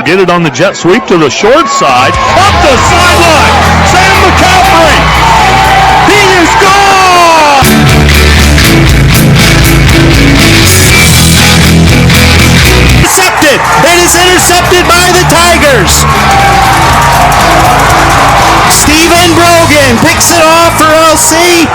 get it on the jet sweep to the short side. Up the sideline. Sam McCaffrey. He is gone. Intercepted. It is intercepted by the Tigers. Stephen Brogan picks it off for LC.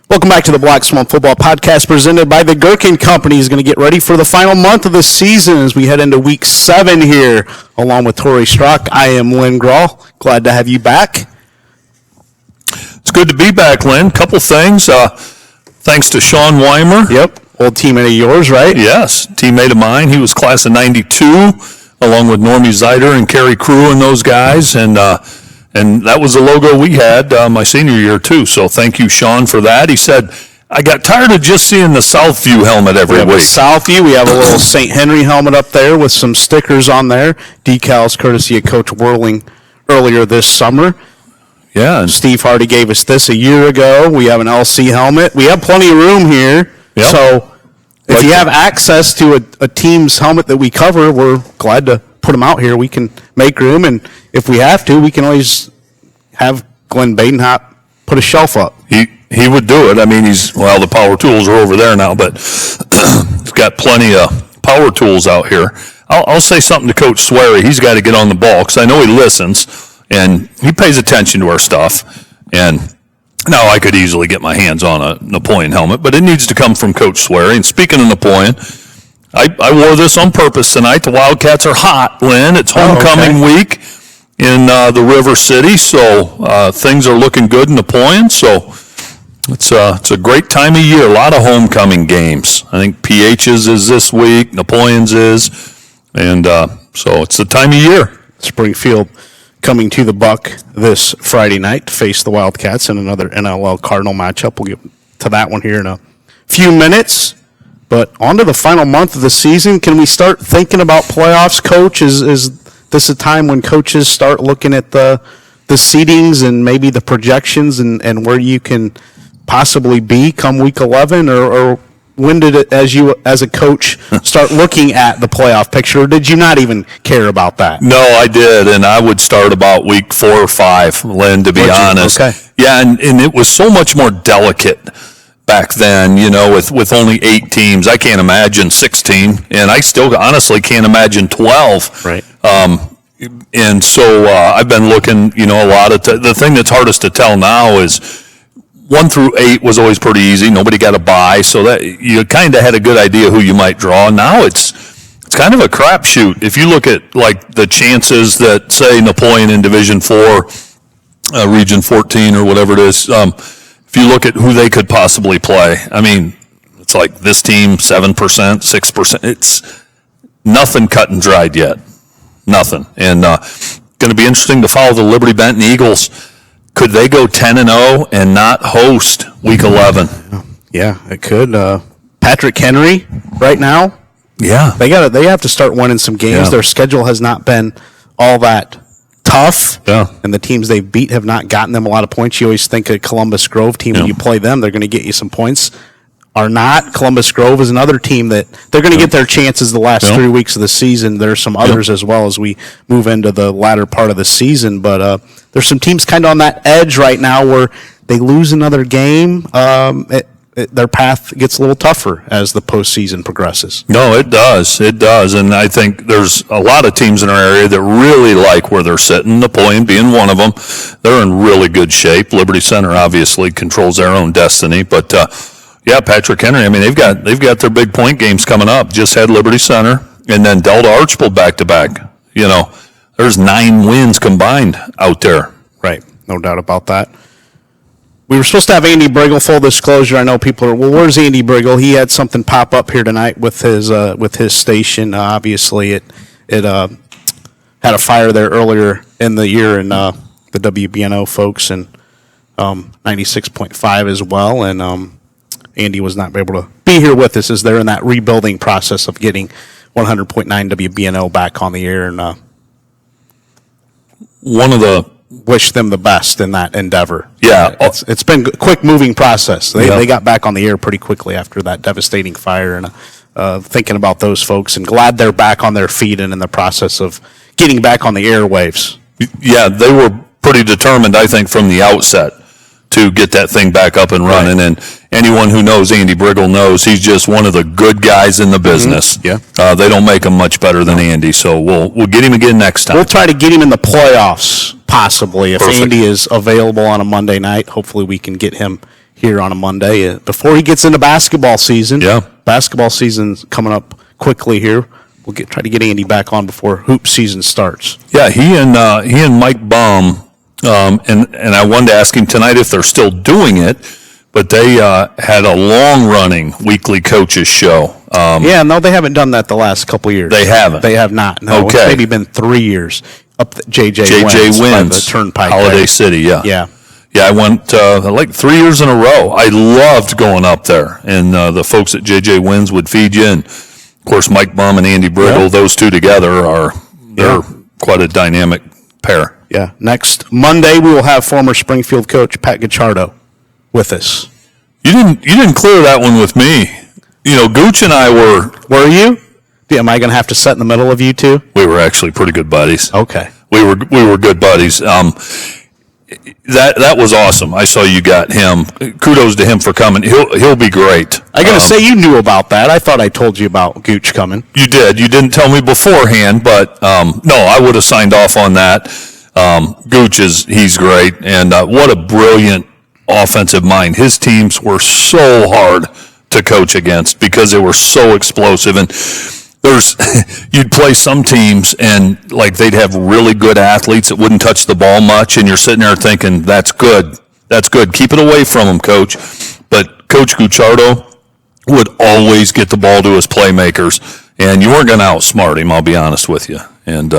Welcome back to the Black Swamp Football Podcast presented by the Gherkin Company. Is going to get ready for the final month of the season as we head into Week 7 here, along with Tory Strock. I am Lynn Groll. Glad to have you back. It's good to be back, Lynn. Couple things. Thanks to Sean Weimer. Yep, old teammate of yours, right? Yes, teammate of mine. He was class of 92, along with Normie Zeider and Kerry Crew and those guys, and that was the logo we had my senior year, too. So thank you, Sean, for that. He said, I got tired of just seeing the Southview helmet every week. Southview. We have a little St. Henry helmet up there with some stickers on there. Decals courtesy of Coach Whirling earlier this summer. Yeah. And Steve Hardy gave us this a year ago. We have an LC helmet. We have plenty of room here. Yep. So if you have access to a team's helmet that we cover, we're glad to put them out here. We can make room, and if we have to, we can always have Glenn Badenhop put a shelf up. He would do it. I mean, the power tools are over there now, but he's got plenty of power tools out here. I'll say something to Coach Swery. He's got to get on the ball because I know he listens and he pays attention to our stuff. And now I could easily get my hands on a Napoleon helmet, but it needs to come from Coach Swery. And speaking of Napoleon, I wore this on purpose tonight. The Wildcats are hot, Lynn. It's homecoming week in the River City, so things are looking good in Napoleon. So it's a great time of year. A lot of homecoming games. I think PH's is this week. Napoleon's is. And so it's the time of year. Springfield coming to the Buck this Friday night to face the Wildcats in another NLL Cardinal matchup. We'll get to that one here in a few minutes. But on to the final month of the season. Can we start thinking about playoffs, Coach? Is this a time when coaches start looking at the seedings and maybe the projections and where you can possibly be come Week 11? Or when did it, as a coach, start looking at the playoff picture? Or did you not even care about that? No, I did, and I would start about Week 4 or 5, Lynn, to be honest. Okay. Yeah, and it was so much more delicate back then, with only 8 teams. I can't imagine 16, and I still honestly can't imagine 12. Right. And so I've been looking, a lot of the thing that's hardest to tell now is 1 through 8 was always pretty easy. Nobody got a bye, so that you kind of had a good idea who you might draw. Now it's kind of a crapshoot. If you look at like the chances that say Napoleon in Division 4, Region 14 or whatever it is. If you look at who they could possibly play, I mean, it's like this team, 7%, 6%. It's nothing cut and dried yet. Nothing. And going to be interesting to follow the Liberty Benton Eagles. Could they go 10-0 and not host Week 11? Yeah, it could. Patrick Henry right now. Yeah. They have to start winning some games. Yeah. Their schedule has not been all that tough, and the teams they've beat have not gotten them a lot of points. You always think a Columbus Grove team, when you play them, they're going to get you some points. Are not. Columbus Grove is another team that they're going to get their chances the last 3 weeks of the season. There's some others as well as we move into the latter part of the season, but there's some teams kind of on that edge right now where they lose another game. Their path gets a little tougher as the postseason progresses. No, it does. It does. And I think there's a lot of teams in our area that really like where they're sitting, Napoleon being one of them. They're in really good shape. Liberty Center obviously controls their own destiny. But, Patrick Henry, I mean, they've got their big point games coming up. Just had Liberty Center and then Delta Archbold back-to-back. There's 9 wins combined out there. Right. No doubt about that. We were supposed to have Andy Briggle. Full disclosure, I know people are, where's Andy Briggle? He had something pop up here tonight with his station. Obviously, it had a fire there earlier in the year, and the WBNO folks and 96.5 as well. And Andy was not able to be here with us as they're in that rebuilding process of getting 100.9 WBNO back on the air. And one of the wish them the best in that endeavor. Yeah. It's been a quick moving process. They got back on the air pretty quickly after that devastating fire, and thinking about those folks and glad they're back on their feet and in the process of getting back on the airwaves. Yeah, they were pretty determined, I think, from the outset to get that thing back up and running. Right. And anyone who knows Andy Briggle knows he's just one of the good guys in the business. Mm-hmm. Yeah. They don't make him much better than Andy, so we'll get him again next time. We'll try to get him in the playoffs, possibly. If Perfect. Andy is available on a Monday night, hopefully we can get him here on a Monday before he gets into basketball season. Yeah. Basketball season's coming up quickly here. We'll try to get Andy back on before hoop season starts. Yeah, he and Mike Baum, and I wanted to ask him tonight if they're still doing it, but they had a long-running weekly coaches show. No, they haven't done that the last couple of years. They haven't? They have not. No, okay. It's maybe been 3 years. Up at JJ Wins by the Turnpike. Holiday there. City, yeah. Yeah. Yeah, I went like 3 years in a row. I loved going up there, and the folks at JJ Wins would feed you, and of course Mike Baum and Andy Briggle, those two together they're quite a dynamic pair. Yeah. Next Monday we will have former Springfield coach Pat Guicciardo with us. You didn't clear that one with me. You know, Gooch and I were you? Am I going to have to sit in the middle of you two? We were actually pretty good buddies. Okay. We were good buddies. That was awesome. I saw you got him. Kudos to him for coming. He'll be great. I got to say you knew about that. I thought I told you about Gooch coming. You did. You didn't tell me beforehand, but no, I would have signed off on that. Gooch he's great, and what a brilliant offensive mind. His teams were so hard to coach against because they were so explosive, and you'd play some teams and like they'd have really good athletes that wouldn't touch the ball much, and you're sitting there thinking, that's good. Keep it away from them, Coach. But Coach Guicciardo would always get the ball to his playmakers, and you weren't going to outsmart him, I'll be honest with you. And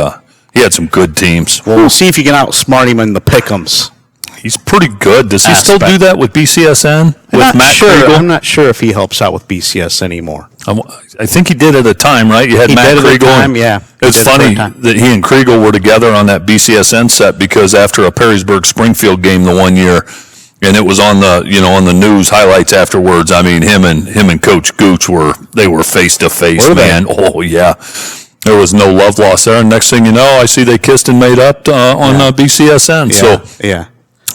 he had some good teams. Well, we'll see if you can outsmart him in the pick'ems. He's pretty good. Does he still do that with BCSN? I'm not sure if he helps out with BCS anymore. I think he did at a time, right? You had he Matt did Kriegel. At a time, yeah. It's funny that he and Kriegel were together on that BCSN set because after a Perrysburg Springfield game the one year, and it was on the news highlights afterwards. I mean, him and Coach Gooch were face to face, man. Oh yeah. There was no love lost there. And next thing you know, I see they kissed and made up on BCSN. Yeah. So yeah.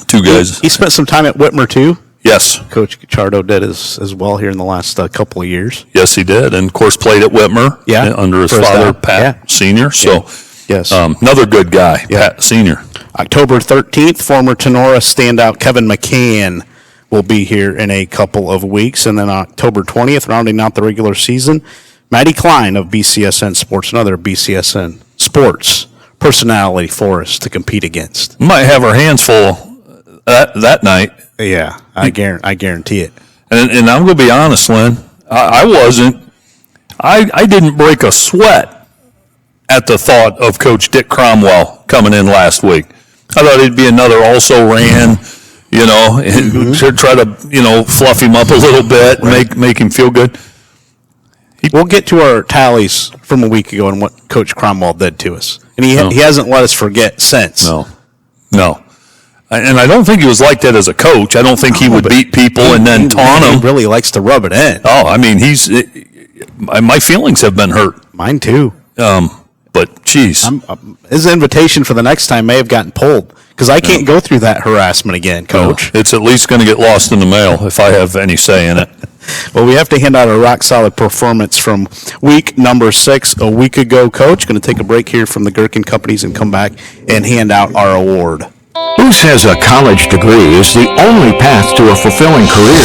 Two guys. He spent some time at Whitmer, too. Yes. Coach Guicciardo did as well here in the last couple of years. Yes, he did. And, of course, played at Whitmer under his father, Pat Sr. So, yes. Another good guy, Pat Sr. October 13th, former Tenora standout Kevin McCann will be here in a couple of weeks. And then October 20th, rounding out the regular season, Matty Klein of BCSN Sports, another BCSN Sports personality for us to compete against. We might have our hands full that night. Yeah, I guarantee it. And I'm going to be honest, Lynn. I didn't break a sweat at the thought of Coach Dick Cromwell coming in last week. I thought it'd be another also ran, try to, fluff him up a little bit, make him feel good. We'll get to our tallies from a week ago and what Coach Cromwell did to us. And he hasn't let us forget since. No. And I don't think he was like that as a coach. I don't think he would beat people and then taunt them. He really likes to rub it in. Oh, I mean, my feelings have been hurt. Mine too. But, geez. His invitation for the next time may have gotten pulled because I can't go through that harassment again, Coach. No, it's at least going to get lost in the mail if I have any say in it. Well, we have to hand out a rock-solid performance from week number 6 a week ago, Coach. Going to take a break here from the Gherkin Companies and come back and hand out our award. Who says a college degree is the only path to a fulfilling career?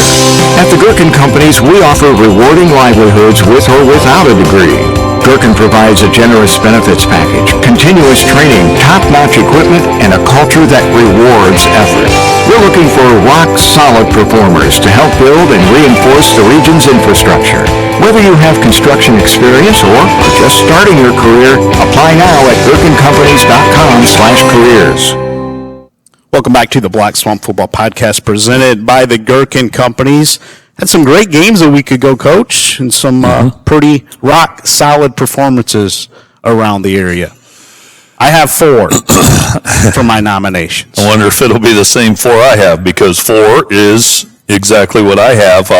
At the Gherkin Companies, we offer rewarding livelihoods with or without a degree. Gherkin provides a generous benefits package, continuous training, top-notch equipment, and a culture that rewards effort. We're looking for rock-solid performers to help build and reinforce the region's infrastructure. Whether you have construction experience or are just starting your career, apply now at gherkincompanies.com/careers. Welcome back to the Black Swamp Football Podcast presented by the Gherkin Companies. Had some great games a week ago, Coach, and some pretty rock-solid performances around the area. I have 4 for my nominations. I wonder if it'll be the same 4 I have, because 4 is exactly what I have.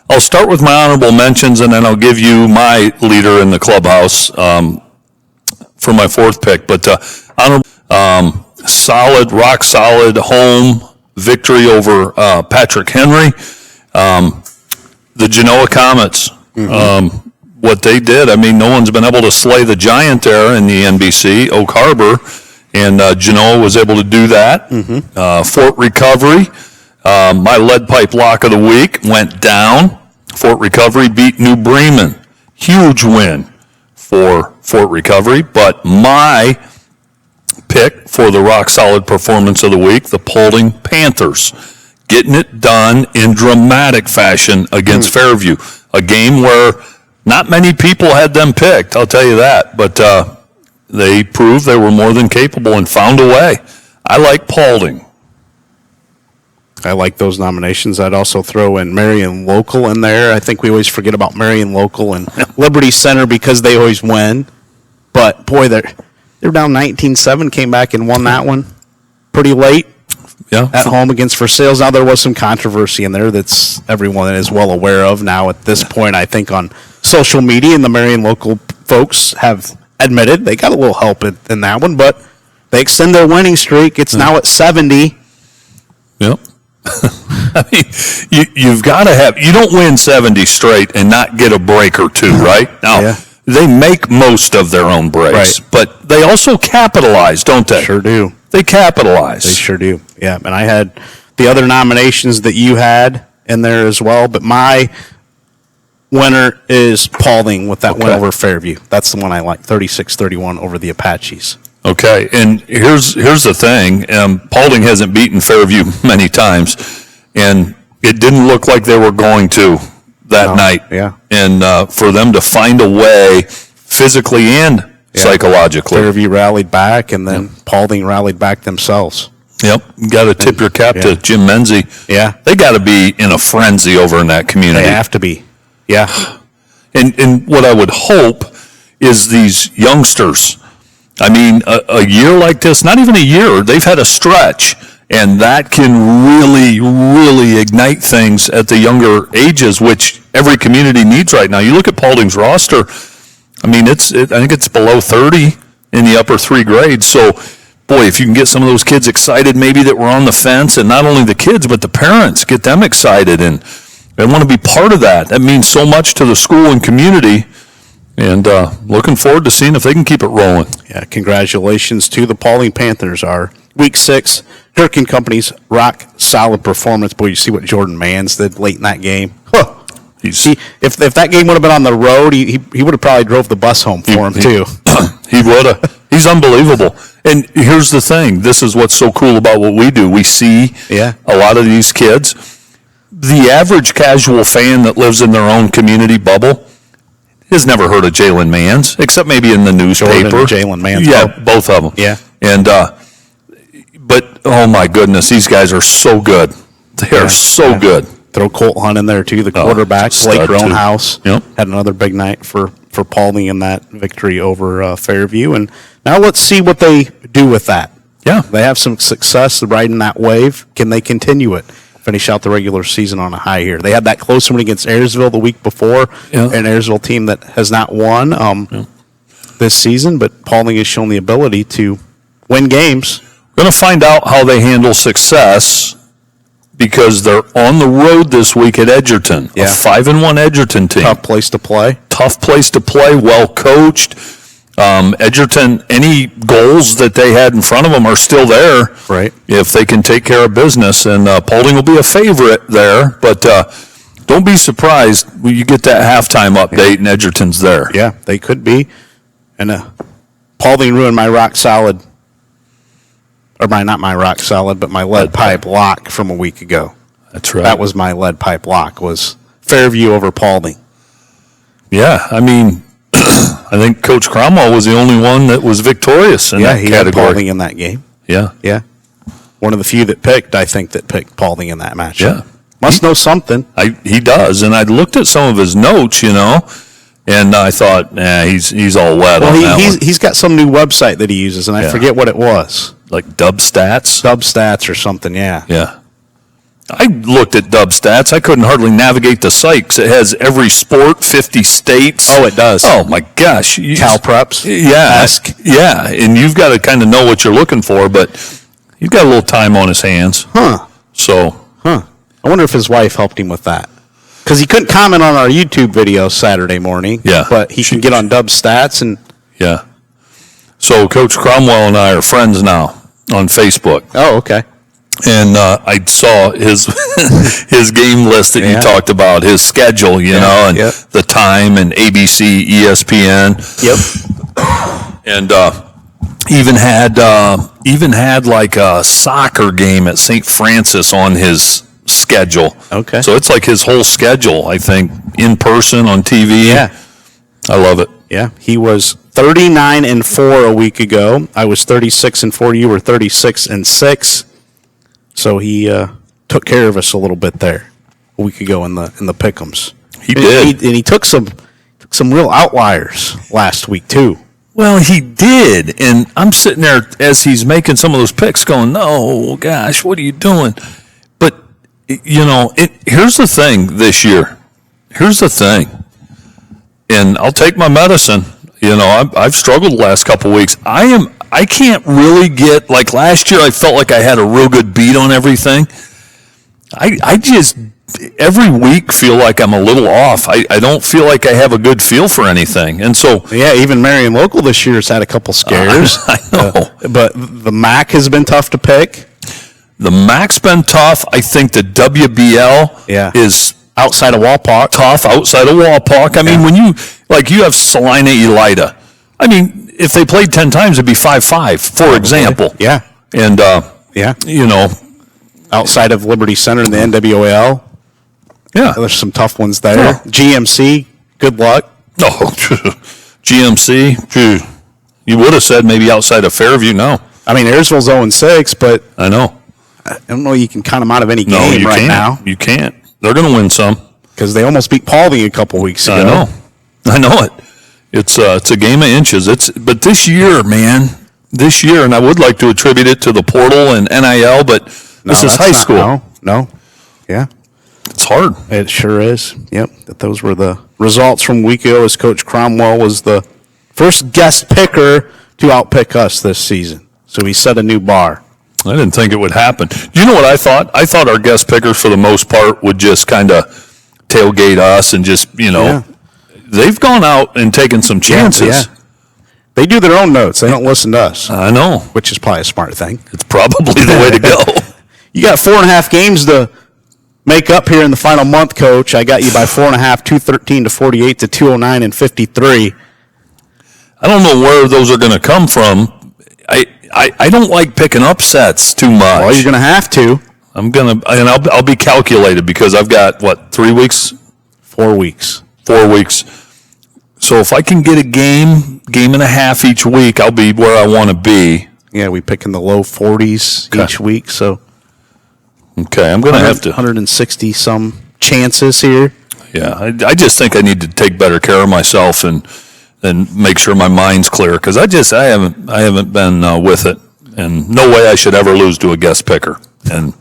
I'll start with my honorable mentions, and then I'll give you my leader in the clubhouse for my 4th pick. But solid, rock solid home victory over Patrick Henry. The Genoa Comets, what they did, I mean, no one's been able to slay the giant there in the NBC, Oak Harbor, and Genoa was able to do that. Fort Recovery, my lead pipe lock of the week went down. Fort Recovery beat New Bremen. Huge win for Fort Recovery, but my pick for the rock-solid performance of the week, the Paulding Panthers, getting it done in dramatic fashion against Fairview, a game where not many people had them picked, I'll tell you that, but they proved they were more than capable and found a way. I like Paulding. I like those nominations. I'd also throw in Marion Local in there. I think we always forget about Marion Local and Liberty Center because they always win. But, boy, they're down 19-7, came back and won that one pretty late at home against Versailles. Now, there was some controversy in there that's everyone is well aware of now at this point, I think, on social media. And the Marion Local folks have admitted they got a little help in that one. But they extend their winning streak. It's now at 70. Yep. I mean, you've got to have, you don't win 70 straight and not get a break or two, right? Now, they make most of their own breaks, but they also capitalize, don't they? Sure do. They capitalize. They sure do. Yeah, and I had the other nominations that you had in there as well, but my winner is Paulding with that win over Fairview. That's the one I like, 36-31 over the Apaches. Okay, and here's the thing. Paulding hasn't beaten Fairview many times, and it didn't look like they were going to that night. Yeah. And for them to find a way physically and psychologically. Fairview rallied back, and then Paulding rallied back themselves. Yep, you got to tip your cap to Jim Menzie. Yeah. They got to be in a frenzy over in that community. They have to be. Yeah. And what I would hope is these youngsters, I mean, a year like this, not even a year, they've had a stretch, and that can really, really ignite things at the younger ages, which every community needs right now. You look at Paulding's roster, I mean, I think it's below 30 in the upper 3 grades. So, boy, if you can get some of those kids excited, maybe that were on the fence, and not only the kids, but the parents, get them excited, and they want to be part of that. That means so much to the school and community. And looking forward to seeing if they can keep it rolling. Yeah, congratulations to the Paulding Panthers. Our Week 6, Gherkin Company's rock-solid performance. Boy, you see what Jordan Mans did late in that game. Huh. If that game would have been on the road, he would have probably drove the bus home for him, too. He would have. He's unbelievable. And here's the thing. This is what's so cool about what we do. We see a lot of these kids. The average casual fan that lives in their own community bubble has never heard of Jalen Mans, except maybe in the newspaper. Jalen Mans. Yeah, both of them. Yeah. And, but, oh my goodness, these guys are so good. They are so good. Throw Colt Hunt in there, too, the quarterback. Blake Roanhouse had another big night for Paulding in that victory over Fairview. And now let's see what they do with that. Yeah. They have some success riding that wave. Can they continue it? Finish out the regular season on a high here. They had that close one against Ayersville the week before, an Ayersville team that has not won this season, but Paulding has shown the ability to win games. We're going to find out how they handle success because they're on the road this week at Edgerton, a 5-1 Edgerton team. Tough place to play. Tough place to play, well coached. Edgerton, any goals that they had in front of them are still there. Right. If they can take care of business, and Paulding will be a favorite there, but don't be surprised when you get that halftime update and Edgerton's there. Yeah, they could be. And Paulding ruined my rock solid, or not my rock solid, but my lead pipe lock from a week ago. That's right. That was my lead pipe lock, was Fairview over Paulding. Yeah, I mean, I think Coach Cromwell was the only one that was victorious in that he category. had Paulding in that game. Yeah. Yeah. One of the few that picked Paulding in that match. Yeah. Must know something. He does, and I looked at some of his notes, And I thought, he's all wet on that one. He's got some new website that he uses, and I forget what it was. Like Dub Stats or something, yeah. Yeah. I looked at Dub Stats. I couldn't hardly navigate the site because it has every sport, 50 states. Oh, it does. Oh, my gosh. Cal Preps. Yeah. Yeah, and you've got to kind of know what you're looking for, but he's got a little time on his hands. Huh. So. Huh. I wonder if his wife helped him with that. Because he couldn't comment on our YouTube video Saturday morning. Yeah. But he can get on Dub Stats and. Yeah. So Coach Cromwell and I are friends now on Facebook. Oh, okay. And I saw his his game list that you talked about, his schedule, you know, and the time and ABC, ESPN. Yep. And even had like a soccer game at St. Francis on his schedule. Okay. So it's like his whole schedule, I think, in person on TV. Yeah. I love it. Yeah. He was 39-4 a week ago. I was 36-4. You were 36-6. So he took care of us a little bit there a week ago in the pick'ems. He did, and he took some real outliers last week too. Well, he did, and I'm sitting there as he's making some of those picks, going, "No, gosh, what are you doing?" But you know, here's the thing this year. Here's the thing, and I'll take my medicine. You know, I've struggled the last couple of weeks. I can't really get, like last year I felt like I had a real good beat on everything. I just, every week feel like I'm a little off. I don't feel like I have a good feel for anything. And so. Yeah, even Marion Local this year has had a couple scares. I know. But the MAC has been tough to pick. The MAC's been tough. I think the WBL is outside of Walpock. Tough outside of Walpock. I mean, when you have Salina Elida, I mean, if they played 10 times, it'd be 5-5, for example. Yeah. And, you know. Outside of Liberty Center in the NWAL. Yeah. There's some tough ones there. Yeah. GMC, good luck. Oh, GMC, you would have said maybe outside of Fairview, no. I mean, Ayersville's 0-6, but. I know. I don't know you can count them out of any game right now. You can't. They're going to win some. Because they almost beat Paulding a couple weeks ago. I know it. It's a game of inches. But this year, and I would like to attribute it to the portal and NIL, but this is high school. No. Yeah. It's hard. It sure is. Yep. Those were the results from a week ago as Coach Cromwell was the first guest picker to outpick us this season. So he set a new bar. I didn't think it would happen. You know what I thought? I thought our guest pickers, for the most part, would just kind of tailgate us and just, they've gone out and taken some chances. Yeah. They do their own notes. They don't listen to us. I know. Which is probably a smart thing. It's probably the way to go. You got 4.5 games to make up here in the final month, Coach. I got you by 4.5, 213 to 48 to 209 and 53. I don't know where those are going to come from. I don't like picking upsets too much. Well, you're going to have to. I'll be calculated because I've got 3 weeks? 4 weeks. 4 weeks. So if I can get a game and a half each week, I'll be where I want to be. Yeah, we pick in the low 40s each week, so. Okay, I'm going to have to. 160 some chances here. Yeah, I just think I need to take better care of myself and make sure my mind's clear because I haven't been with it, and no way I should ever lose to a guest picker, and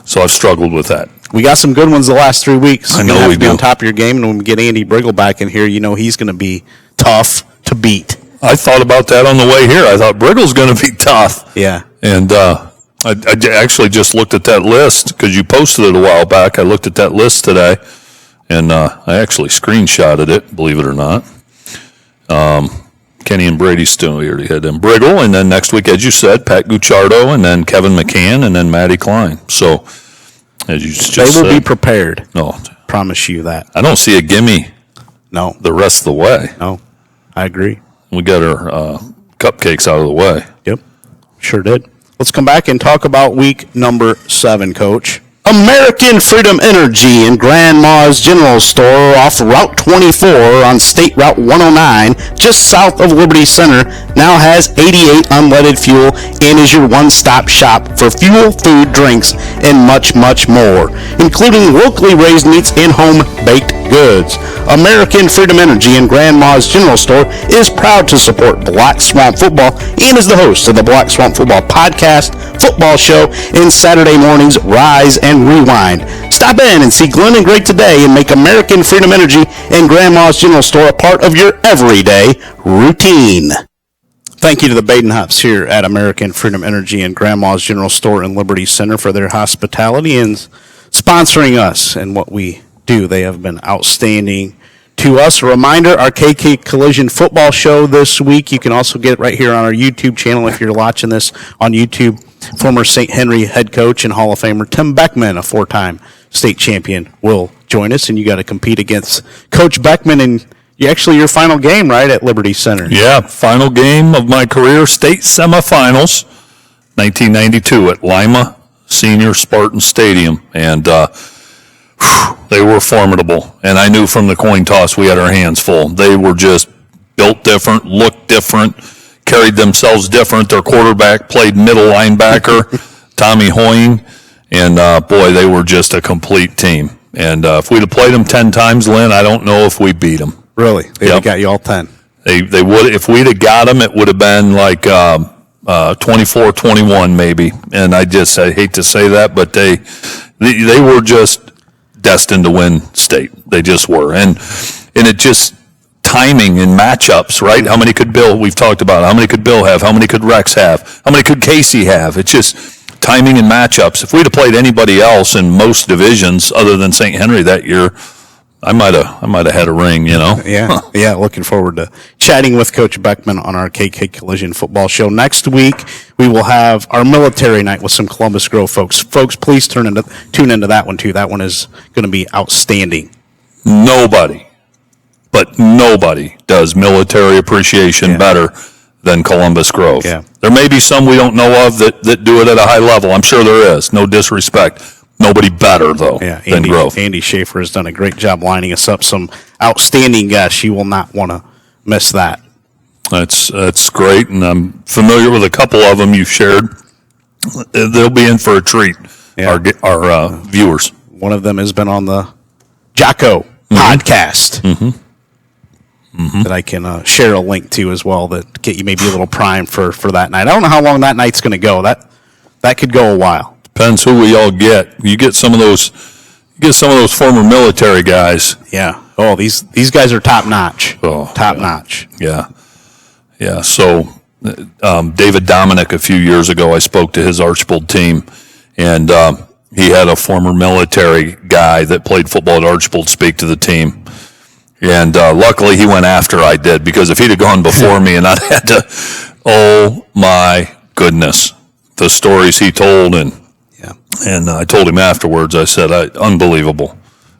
so I've struggled with that. We got some good ones the last 3 weeks. I know we do. Be on top of your game, and when we get Andy Briggle back in here, he's going to be tough to beat. I thought about that on the way here. I thought Briggle's going to be tough. Yeah. And I actually just looked at that list because you posted it a while back. I looked at that list today, and I actually screenshotted it, believe it or not. Kenny and Brady still here. He had them Briggle, and then next week, as you said, Pat Gucciardo, and then Kevin McCann, and then Matty Klein. So, as you just said, they will be prepared. No, promise you that. I don't see a gimme. No, the rest of the way. No, I agree. We got our cupcakes out of the way. Yep, sure did. Let's come back and talk about week number 7, Coach. American Freedom Energy and Grandma's General Store off Route 24 on State Route 109, just south of Liberty Center, now has 88 unleaded fuel and is your one-stop shop for fuel, food, drinks, and much, much more, including locally raised meats and home-baked goods. American Freedom Energy and Grandma's General Store is proud to support Black Swamp Football and is the host of the Black Swamp Football podcast, football show, and Saturday mornings Rise and Rewind. Stop in and see Glenn and Greg today and make American Freedom Energy and Grandma's General Store a part of your everyday routine. Thank you to the Baden-Hups here at American Freedom Energy and Grandma's General Store in Liberty Center for their hospitality and sponsoring us and what we do. They have been outstanding to us. A reminder, our KK Collision football show this week. You can also get it right here on our YouTube channel if you're watching this on YouTube. Former St. Henry head coach and Hall of Famer Tim Beckman, a four-time state champion, will join us, and you got to compete against Coach Beckman in your final game, right, at Liberty Center. Yeah, final game of my career, state semifinals, 1992 at Lima Senior Spartan Stadium, and they were formidable, and I knew from the coin toss we had our hands full. They were just built different, looked different, carried themselves different. Their quarterback played middle linebacker, Tommy Hoying, and boy, they were just a complete team. And if we'd have played them 10 times, Lynn, I don't know if we beat them. Really? They got you all 10? They would. If we'd have got them, it would have been like 24-21 maybe. And I hate to say that, but they were just destined to win state. They just were. And it just timing and matchups, right? How many could Bill, we've talked about, how many could Bill have? How many could Rex have? How many could Casey have? It's just timing and matchups. If we'd have played anybody else in most divisions other than St. Henry that year, I might have had a ring, you know? Yeah, looking forward to chatting with Coach Beckman on our KK Collision football show. Next week, we will have our military night with some Columbus Grove folks. Folks, please tune into that one, too. That one is going to be outstanding. Nobody does military appreciation better than Columbus Grove. Yeah. There may be some we don't know of that do it at a high level. I'm sure there is. No disrespect. Nobody better, though, than Grove. Andy Schaefer has done a great job lining us up some outstanding guests. You will not want to miss that. That's great, and I'm familiar with a couple of them you've shared. They'll be in for a treat, our viewers. One of them has been on the Jocko podcast that I can share a link to as well that get you maybe a little primed for that night. I don't know how long that night's going to go. That could go a while. Depends who we all get. You get some of those former military guys. Yeah. Oh, these guys are top notch. Top notch. Yeah. Yeah. So David Dominic a few years ago, I spoke to his Archbold team, and he had a former military guy that played football at Archbold speak to the team. And luckily he went after I did, because if he'd have gone before me and I'd had to, oh my goodness, the stories he told. And I told him afterwards, I said, unbelievable.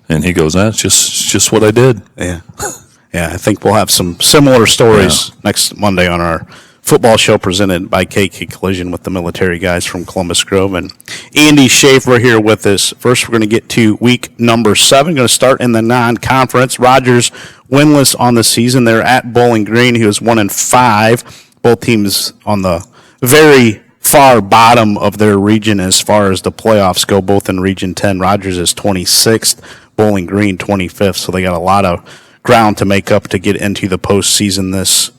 And he goes, that's just what I did. Yeah. Yeah, I think we'll have some similar stories next Monday on our football show presented by KK Collision with the military guys from Columbus Grove. And Andy Schaefer here with us. First, we're going to get to week number 7. Going to start in the non-conference. Rogers winless on the season. They're at Bowling Green, who is 1-5. Both teams on the very far bottom of their region as far as the playoffs go, both in Region 10. Rogers is 26th, Bowling Green 25th, so they got a lot of ground to make up to get into the postseason this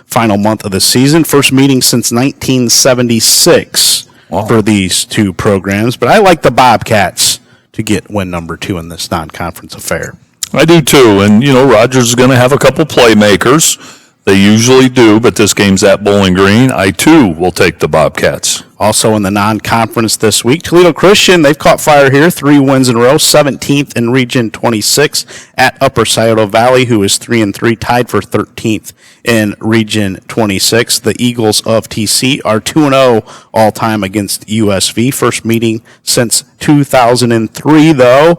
final month of the season. First meeting since 1976 for these two programs, but I like the Bobcats to get win number 2 in this non-conference affair. I do too, and Rogers is going to have a couple playmakers. They usually do, but this game's at Bowling Green. I, too, will take the Bobcats. Also in the non-conference this week, Toledo Christian, they've caught fire here, 3 wins in a row, 17th in Region 26 at Upper Scioto Valley, who is 3-3, tied for 13th in Region 26. The Eagles of TC are 2-0 all-time against USV. First meeting since 2003, though.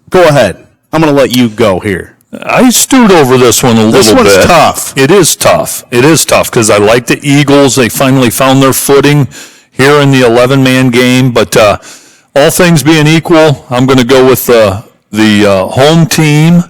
Go ahead. I'm going to let you go here. I stewed over this one a little bit. This one's tough. It is tough. It is tough because I like the Eagles. They finally found their footing. here in the 11-man game, but all things being equal, I'm going to go with the home team,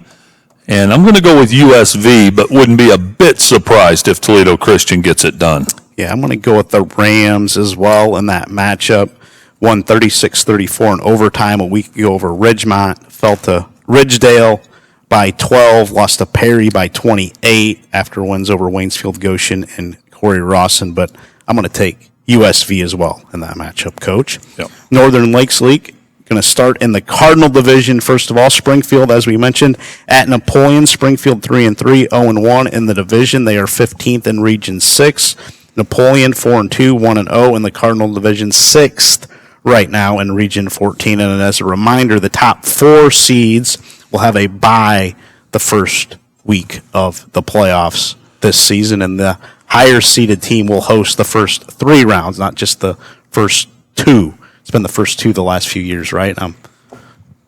and I'm going to go with USV, but wouldn't be a bit surprised if Toledo Christian gets it done. Yeah, I'm going to go with the Rams as well in that matchup. Won 36-34 in overtime a week ago over Ridgemont. Fell to Ridgedale by 12. Lost to Perry by 28 after wins over Waynesfield Goshen and Corey Rawson. But I'm going to take USV as well in that matchup, Coach. Yep. Northern Lakes League. Going to start in the Cardinal Division. First of all, Springfield, as we mentioned, at Napoleon. Springfield 3-3, 0-1 in the division. They are 15th in Region 6. Napoleon 4-2, 1-0 in the Cardinal Division, 6th right now in Region 14. And as a reminder, the top 4 seeds will have a bye the first week of the playoffs this season, and the higher seeded team will host the first 3 rounds, not just the first 2. It's been the first 2 the last few years, right?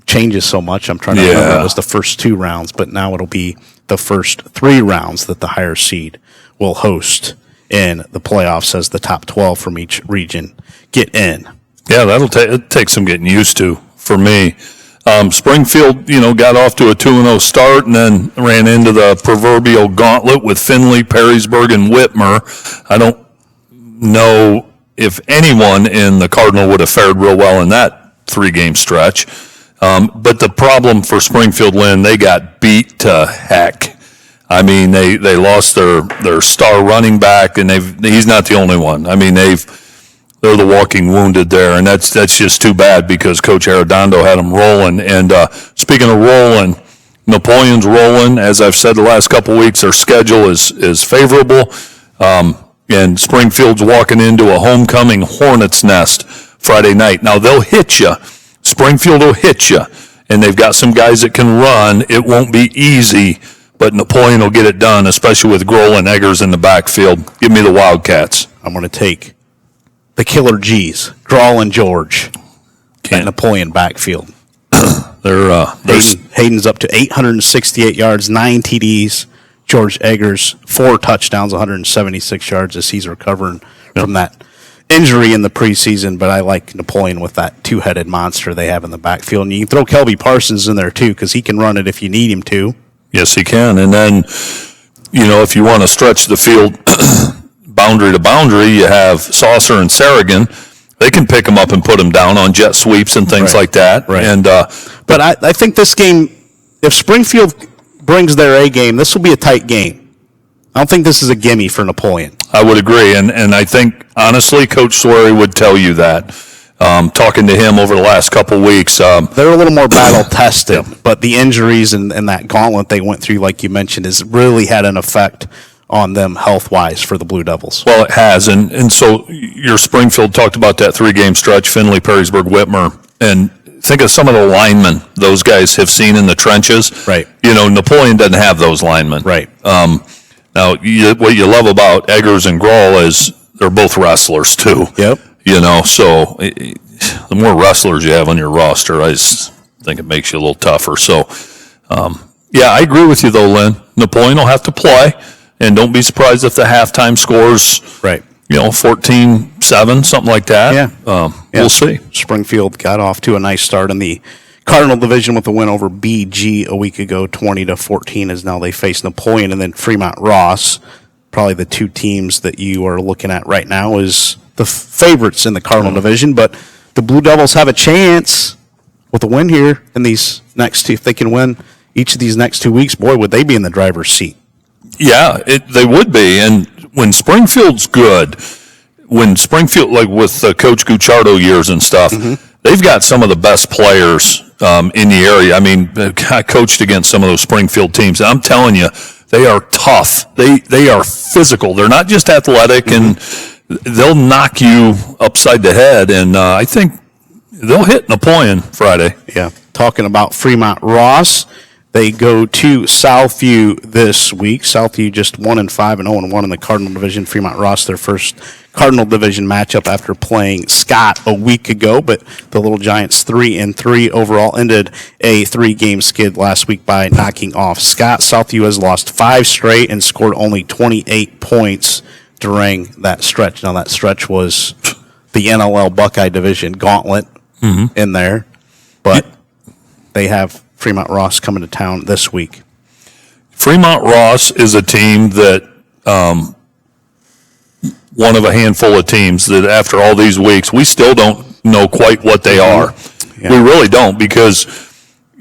Changes so much. I'm trying to remember it was the first 2 rounds, but now it'll be the first 3 rounds that the higher seed will host in the playoffs as the top 12 from each region get in. Yeah, that'll take some getting used to for me. Springfield, got off to a 2-0 start and then ran into the proverbial gauntlet with Findlay, Perrysburg, and Whitmer. I don't know if anyone in the Cardinal would have fared real well in that 3-game stretch. But the problem for Springfield, Lynn, they got beat to heck. I mean, they lost their star running back, and he's not the only one. I mean, they're the walking wounded there, and that's just too bad because Coach Arredondo had them rolling. And speaking of rolling, Napoleon's rolling. As I've said the last couple of weeks, their schedule is favorable, and Springfield's walking into a homecoming hornet's nest Friday night. Now, they'll hit you. Springfield will hit you, and they've got some guys that can run. It won't be easy, but Napoleon will get it done, especially with Groll and Eggers in the backfield. Give me the Wildcats. I'm going to take the Killer G's, Groll and George, at Napoleon backfield. Hayden's up to 868 yards, 9 TDs. George Eggers, 4 touchdowns, 176 yards as he's recovering from that injury in the preseason. But I like Napoleon with that 2-headed monster they have in the backfield. And you can throw Kelby Parsons in there, too, because he can run it if you need him to. Yes, he can. And then, if you want to stretch the field boundary to boundary, you have Saucer and Sarrigan. They can pick them up and put them down on jet sweeps and things like that. Right. And but I think this game, if Springfield brings their A game, this will be a tight game. I don't think this is a gimme for Napoleon. I would agree. And I think, honestly, Coach Swery would tell you that. Talking to him over the last couple weeks. They're a little more battle-tested, but the injuries and that gauntlet they went through, like you mentioned, has really had an effect on them health-wise for the Blue Devils. Well, it has. And so your Springfield talked about that 3-game stretch, Findlay, Perrysburg, Whitmer, and think of some of the linemen those guys have seen in the trenches. Right. Napoleon doesn't have those linemen. Right. Now, what you love about Eggers and Groll is they're both wrestlers, too. Yep. So the more wrestlers you have on your roster, I just think it makes you a little tougher. So, I agree with you, though, Lynn. Napoleon will have to play, and don't be surprised if the halftime scores, 14-7, something like that. Yeah. We'll see. Springfield got off to a nice start in the Cardinal Division with a win over BG a week ago, 20-14, as now they face Napoleon and then Fremont Ross. Probably the 2 teams that you are looking at right now is the favorites in the Cardinal Division, but the Blue Devils have a chance with a win here in these next 2. If they can win each of these next 2 weeks, boy, would they be in the driver's seat. Yeah, they would be. And when Springfield's good, like with Coach Gucciardo years and stuff, they've got some of the best players in the area. I mean, I coached against some of those Springfield teams. I'm telling you, they are tough. They are physical. They're not just athletic, and they'll knock you upside the head. And I think they'll hit Napoleon Friday. Yeah. Talking about Fremont Ross, they go to Southview this week. Southview just 1-5 and 0-1 in the Cardinal Division. Fremont Ross, their first Cardinal Division matchup after playing Scott a week ago, but the Little Giants 3-3 overall ended a 3-game skid last week by knocking off Scott. Southview has lost 5 straight and scored only 28 points during that stretch. Now that stretch was the NLL Buckeye division gauntlet in there, but they have Fremont Ross coming to town this week. Fremont Ross is a team that one of a handful of teams that after all these weeks, we still don't know quite what they are. Yeah. We really don't, because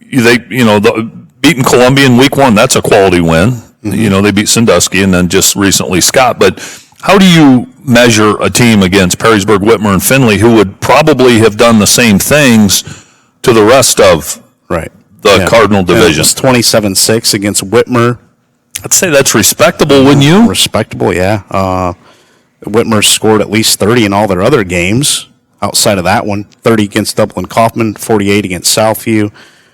beating Columbia in week 1, that's a quality win. Mm-hmm. They beat Sandusky and then just recently Scott. But how do you measure a team against Perrysburg, Whitmer, and Findlay, who would probably have done the same things to the rest of the Cardinal division? It's 27-6 against Whitmer. I'd say that's respectable, wouldn't you? Respectable, yeah. Whitmer scored at least 30 in all their other games outside of that one. 30 against Dublin Kaufman, 48 against Southview,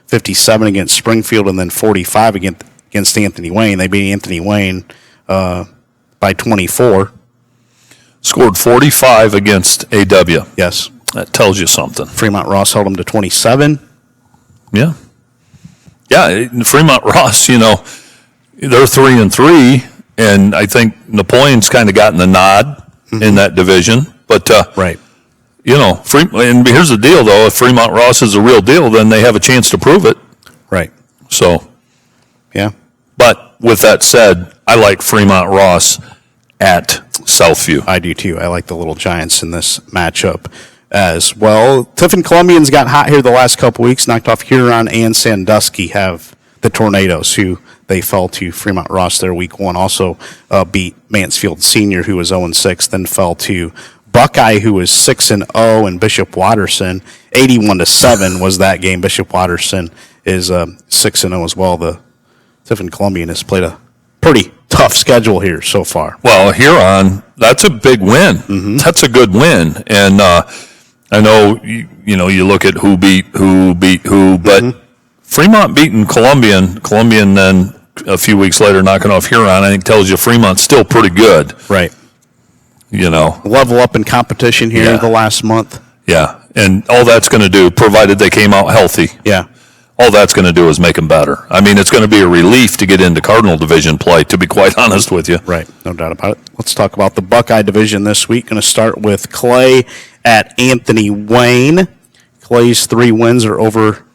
57 against Springfield, and then 45 against Anthony Wayne. They beat Anthony Wayne by 24. Scored 45 against AW. Yes. That tells you something. Fremont Ross held them to 27. Yeah. Yeah, Fremont Ross, they're 3-3, and I think Napoleon's kind of gotten the nod in that division. But, right. And here's the deal, though. If Fremont Ross is a real deal, then they have a chance to prove it. Right. So. Yeah. But with that said, I like Fremont Ross at Southview. I do, too. I like the Little Giants in this matchup as well. Tiffin Columbians got hot here the last couple weeks, knocked off Huron and Sandusky, have the Tornadoes, who they fell to Fremont Ross there week 1. Also beat Mansfield Senior, who was 0-6, then fell to Buckeye, who was 6-0, and Bishop Watterson. 81-7 was that game. Bishop Watterson is 6-0 as well. The Tiffin Columbian has played a pretty tough schedule here so far. Well, Huron, that's a big win. Mm-hmm. That's a good win. And I know, you look at who beat who, but Fremont beating Columbian then a few weeks later knocking off Huron, I think tells you Fremont's still pretty good. Right. Level up in competition here the last month. Yeah, and all that's going to do, provided they came out healthy. Yeah. All that's going to do is make them better. I mean, it's going to be a relief to get into Cardinal Division play, to be quite honest with you. Right, no doubt about it. Let's talk about the Buckeye Division this week. Going to start with Clay at Anthony Wayne. Clay's 3 wins are over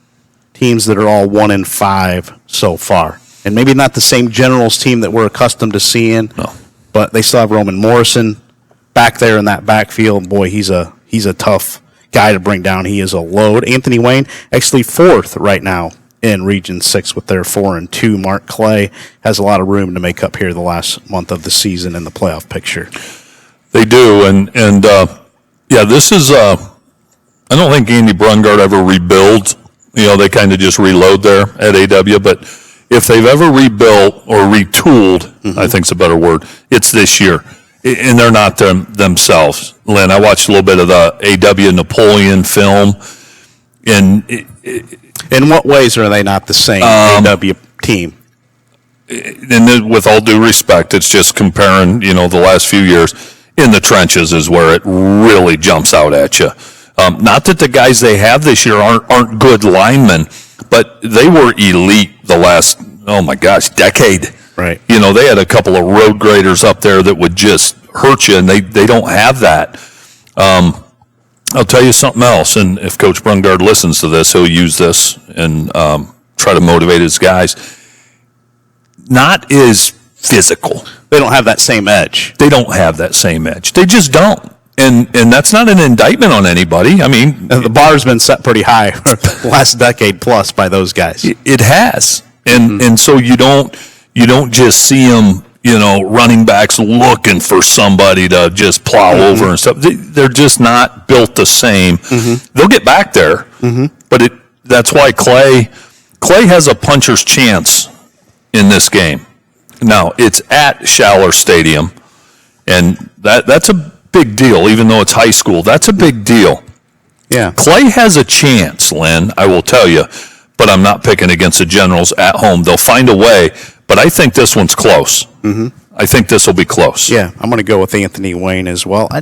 teams that are all 1-5 so far. And maybe not the same Generals team that we're accustomed to seeing. No. But they still have Roman Morrison back there in that backfield. Boy, he's a tough guy to bring down. He is a load. Anthony Wayne actually 4th right now in Region 6 with their 4-2. Mark Clay has a lot of room to make up here the last month of the season in the playoff picture. They do, and this is I don't think Andy Brungard ever rebuilds. They kind of just reload there at AW, but if they've ever rebuilt or retooled, I think it's a better word, it's this year. And they're not themselves. Lynn, I watched a little bit of the AW Napoleon film. In what ways are they not the same AW team? And with all due respect, it's just comparing, the last few years. In the trenches is where it really jumps out at you. Not that the guys they have this year aren't good linemen, but they were elite the last, decade. Right. They had a couple of road graders up there that would just hurt you, and they don't have that. I'll tell you something else, and if Coach Brungard listens to this, he'll use this and try to motivate his guys. Not as physical. They don't have that same edge. They don't have that same edge. They just don't. And that's not an indictment on anybody. I mean, the bar's been set pretty high last decade plus by those guys. It has. And so you don't just see them, running backs looking for somebody to just plow over and stuff. They're just not built the same. They'll get back there, but that's why Clay has a puncher's chance in this game. Now, it's at Schaller Stadium, and that's a big deal, even though it's high school. That's a big deal. Yeah. Clay has a chance, Lynn, I will tell you, but I'm not picking against the Generals at home. They'll find a way, but I think this one's close. I think this will be close. Yeah, I'm going to go with Anthony Wayne as well. I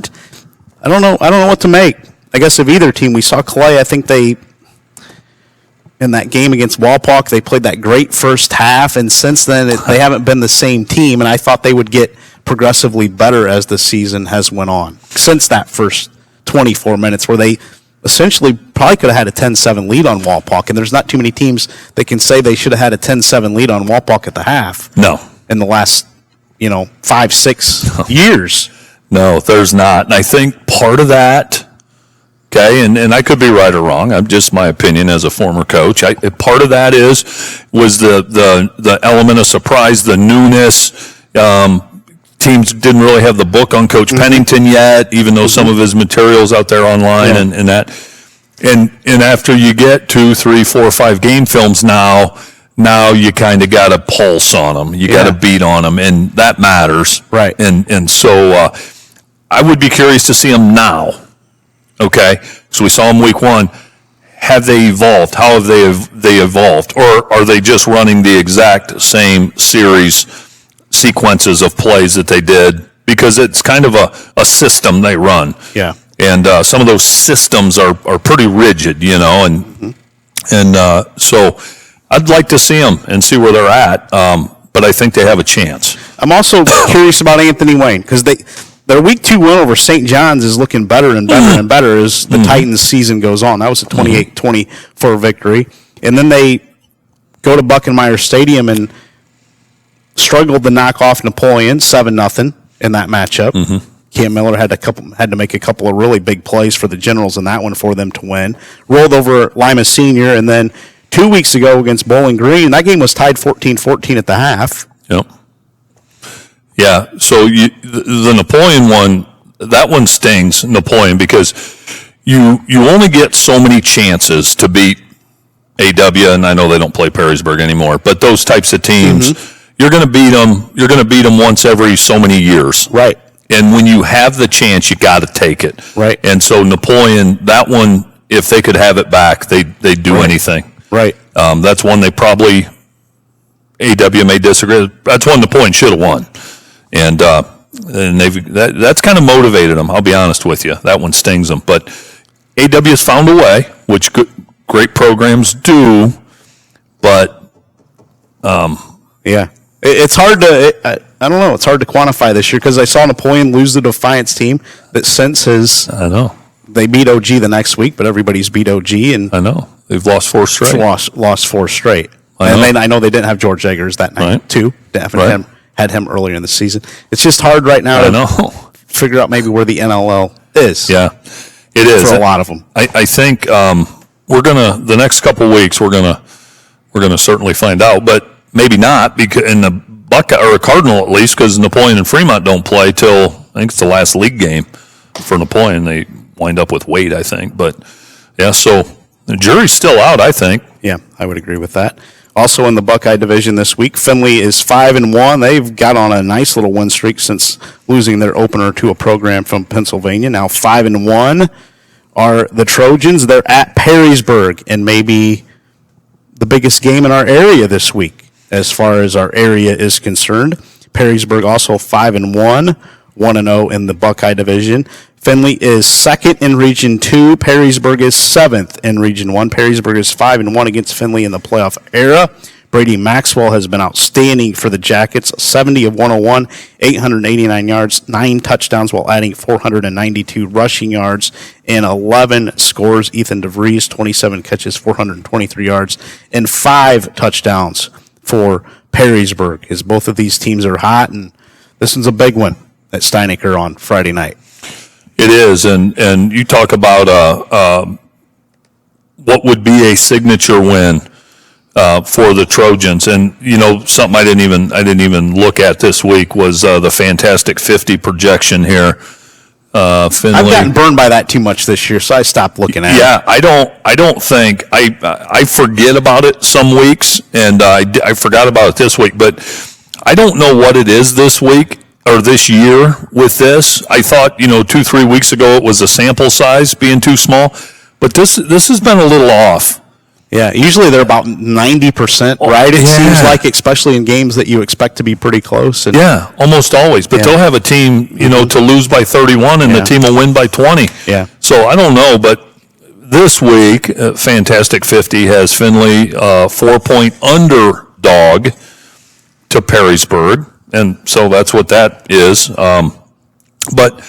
don't know what to make. I guess of either team. We saw Clay, I think in that game against Walpock, they played that great first half, and since then they haven't been the same team, and I thought they would get progressively better as the season has went on since that first 24 minutes where they essentially probably could have had a 10-7 lead on Walpock, and there's not too many teams that can say they should have had a 10-7 lead on Walpock at the half. No. In the last, 5-6 years. No, there's not. And I think part of that, okay, and I could be right or wrong. I'm just my opinion as a former coach. Part of that was the element of surprise, the newness. Teams didn't really have the book on Coach Pennington yet, even though some of his material's out there online and that. And after you get 2, 3, 4, 5 game films now you kind of got a pulse on them. You got a beat on them, and that matters. Right. And so I would be curious to see them now. Okay? So we saw them week 1. Have they evolved? How have they evolved? Or are they just running the exact same sequences of plays that they did, because it's kind of a system they run. Yeah. And some of those systems are pretty rigid, and so I'd like to see them and see where they're at, but I think they have a chance. I'm also curious about Anthony Wayne, because their week 2 win over St. John's is looking better and better and better as the Titans season goes on. That was a 28-24 victory. And then they go to Buckenmeyer Stadium and struggled to knock off Napoleon 7-0 in that matchup. Cam Miller had to make a couple of really big plays for the Generals in that one for them to win. Rolled over Lima Senior, and then 2 weeks ago against Bowling Green, that game was tied 14-14 at the half. Yep. Yeah. So the Napoleon one, that one stings, Napoleon, because you only get so many chances to beat AW, and I know they don't play Perrysburg anymore, but those types of teams. You're going to beat them. You're going to beat them once every so many years. Right. And when you have the chance, you got to take it. Right. And so Napoleon, that one, if they could have it back, they'd do anything. Right. That's one they probably, AW may disagree. That's one Napoleon should have won. And that's kind of motivated them. I'll be honest with you. That one stings them. But AW has found a way, which great programs do. But yeah. It's hard to, I don't know, it's hard to quantify this year, because I saw Napoleon lose the Defiance team that since I know. They beat OG the next week, but everybody's beat OG. And I know. They've lost 4 straight. Lost 4 straight. I know they didn't have George Eggers that night, too. Definitely had him earlier in the season. It's just hard right now to figure out maybe where the NLL is. Yeah, it is. For a lot of them. I think we're going to, the next couple of weeks, we're going to certainly find out, but maybe not, because in the Buckeye, or Cardinal at least, because Napoleon and Fremont don't play till, I think it's the last league game for Napoleon. They wind up with Wade, I think. But, yeah, so the jury's still out, I think. Yeah, I would agree with that. Also in the Buckeye division this week, Findlay is 5-1. They've got on a nice little win streak since losing their opener to a program from Pennsylvania. Now 5-1 are the Trojans. They're at Perrysburg, and maybe the biggest game in our area this week, as far as our area is concerned. Perrysburg also 5-1, 1-0 in the Buckeye division. Findlay is 2nd in Region 2. Perrysburg is 7th in Region 1. Perrysburg is 5-1 against Findlay in the playoff era. Brady Maxwell has been outstanding for the Jackets, 70 of 101, 889 yards, 9 touchdowns while adding 492 rushing yards and 11 scores. Ethan DeVries, 27 catches, 423 yards, and 5 touchdowns for Perrysburg, as both of these teams are hot, and this one's a big one at Steinecker on Friday night. It is, and you talk about what would be a signature win for the Trojans, and something I didn't even look at this week was the Fantastic 50 projection here. Findlay. I've gotten burned by that too much this year, so I stopped looking at it. Yeah, I don't think I forget about it some weeks, and I forgot about it this week, but I don't know what it is this week or this year with this. I thought 2-3 weeks ago it was a sample size being too small, but this has been a little off. Yeah, usually they're about 90% right, it seems like, especially in games that you expect to be pretty close. And yeah, almost always. But they'll have a team, to lose by 31, and the team will win by 20. Yeah. So I don't know, but this week, Fantastic 50 has Findlay 4-point underdog to Perrysburg, and so that's what that is. But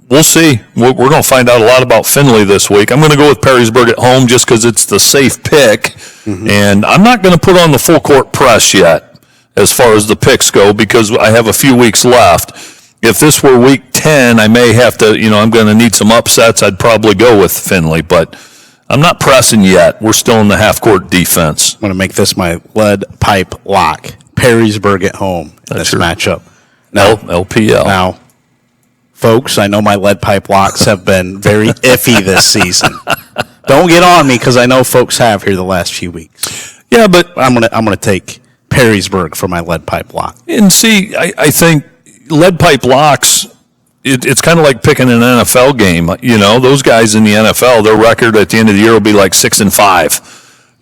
we'll see. We're going to find out a lot about Findlay this week. I'm going to go with Perrysburg at home just because it's the safe pick. And I'm not going to put on the full court press yet as far as the picks go because I have a few weeks left. If this were week 10, I may have to, I'm going to need some upsets. I'd probably go with Findlay, but I'm not pressing yet. We're still in the half-court defense. I'm going to make this my lead pipe lock. Perrysburg at home in this matchup. Now, LPL. Now, folks, I know my lead pipe locks have been very iffy this season. Don't get on me because I know folks have here the last few weeks. Yeah, but I'm gonna take Perrysburg for my lead pipe lock. And see, I think lead pipe locks, it's kind of like picking an NFL game. Those guys in the NFL, their record at the end of the year will be like 6-5.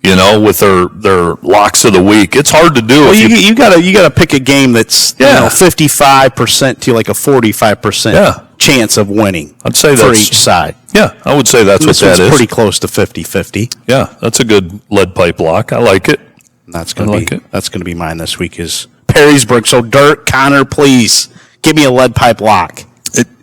With their locks of the week, it's hard to do. Well, you gotta pick a game that's 55% to like a 45% chance of winning. I'd say for that's, each side. Yeah, I would say that's what that is. Pretty close to 50-50. Yeah, that's a good lead pipe lock. I like it. That's gonna be mine this week is Perrysburg. So Dirk, Connor, please give me a lead pipe lock.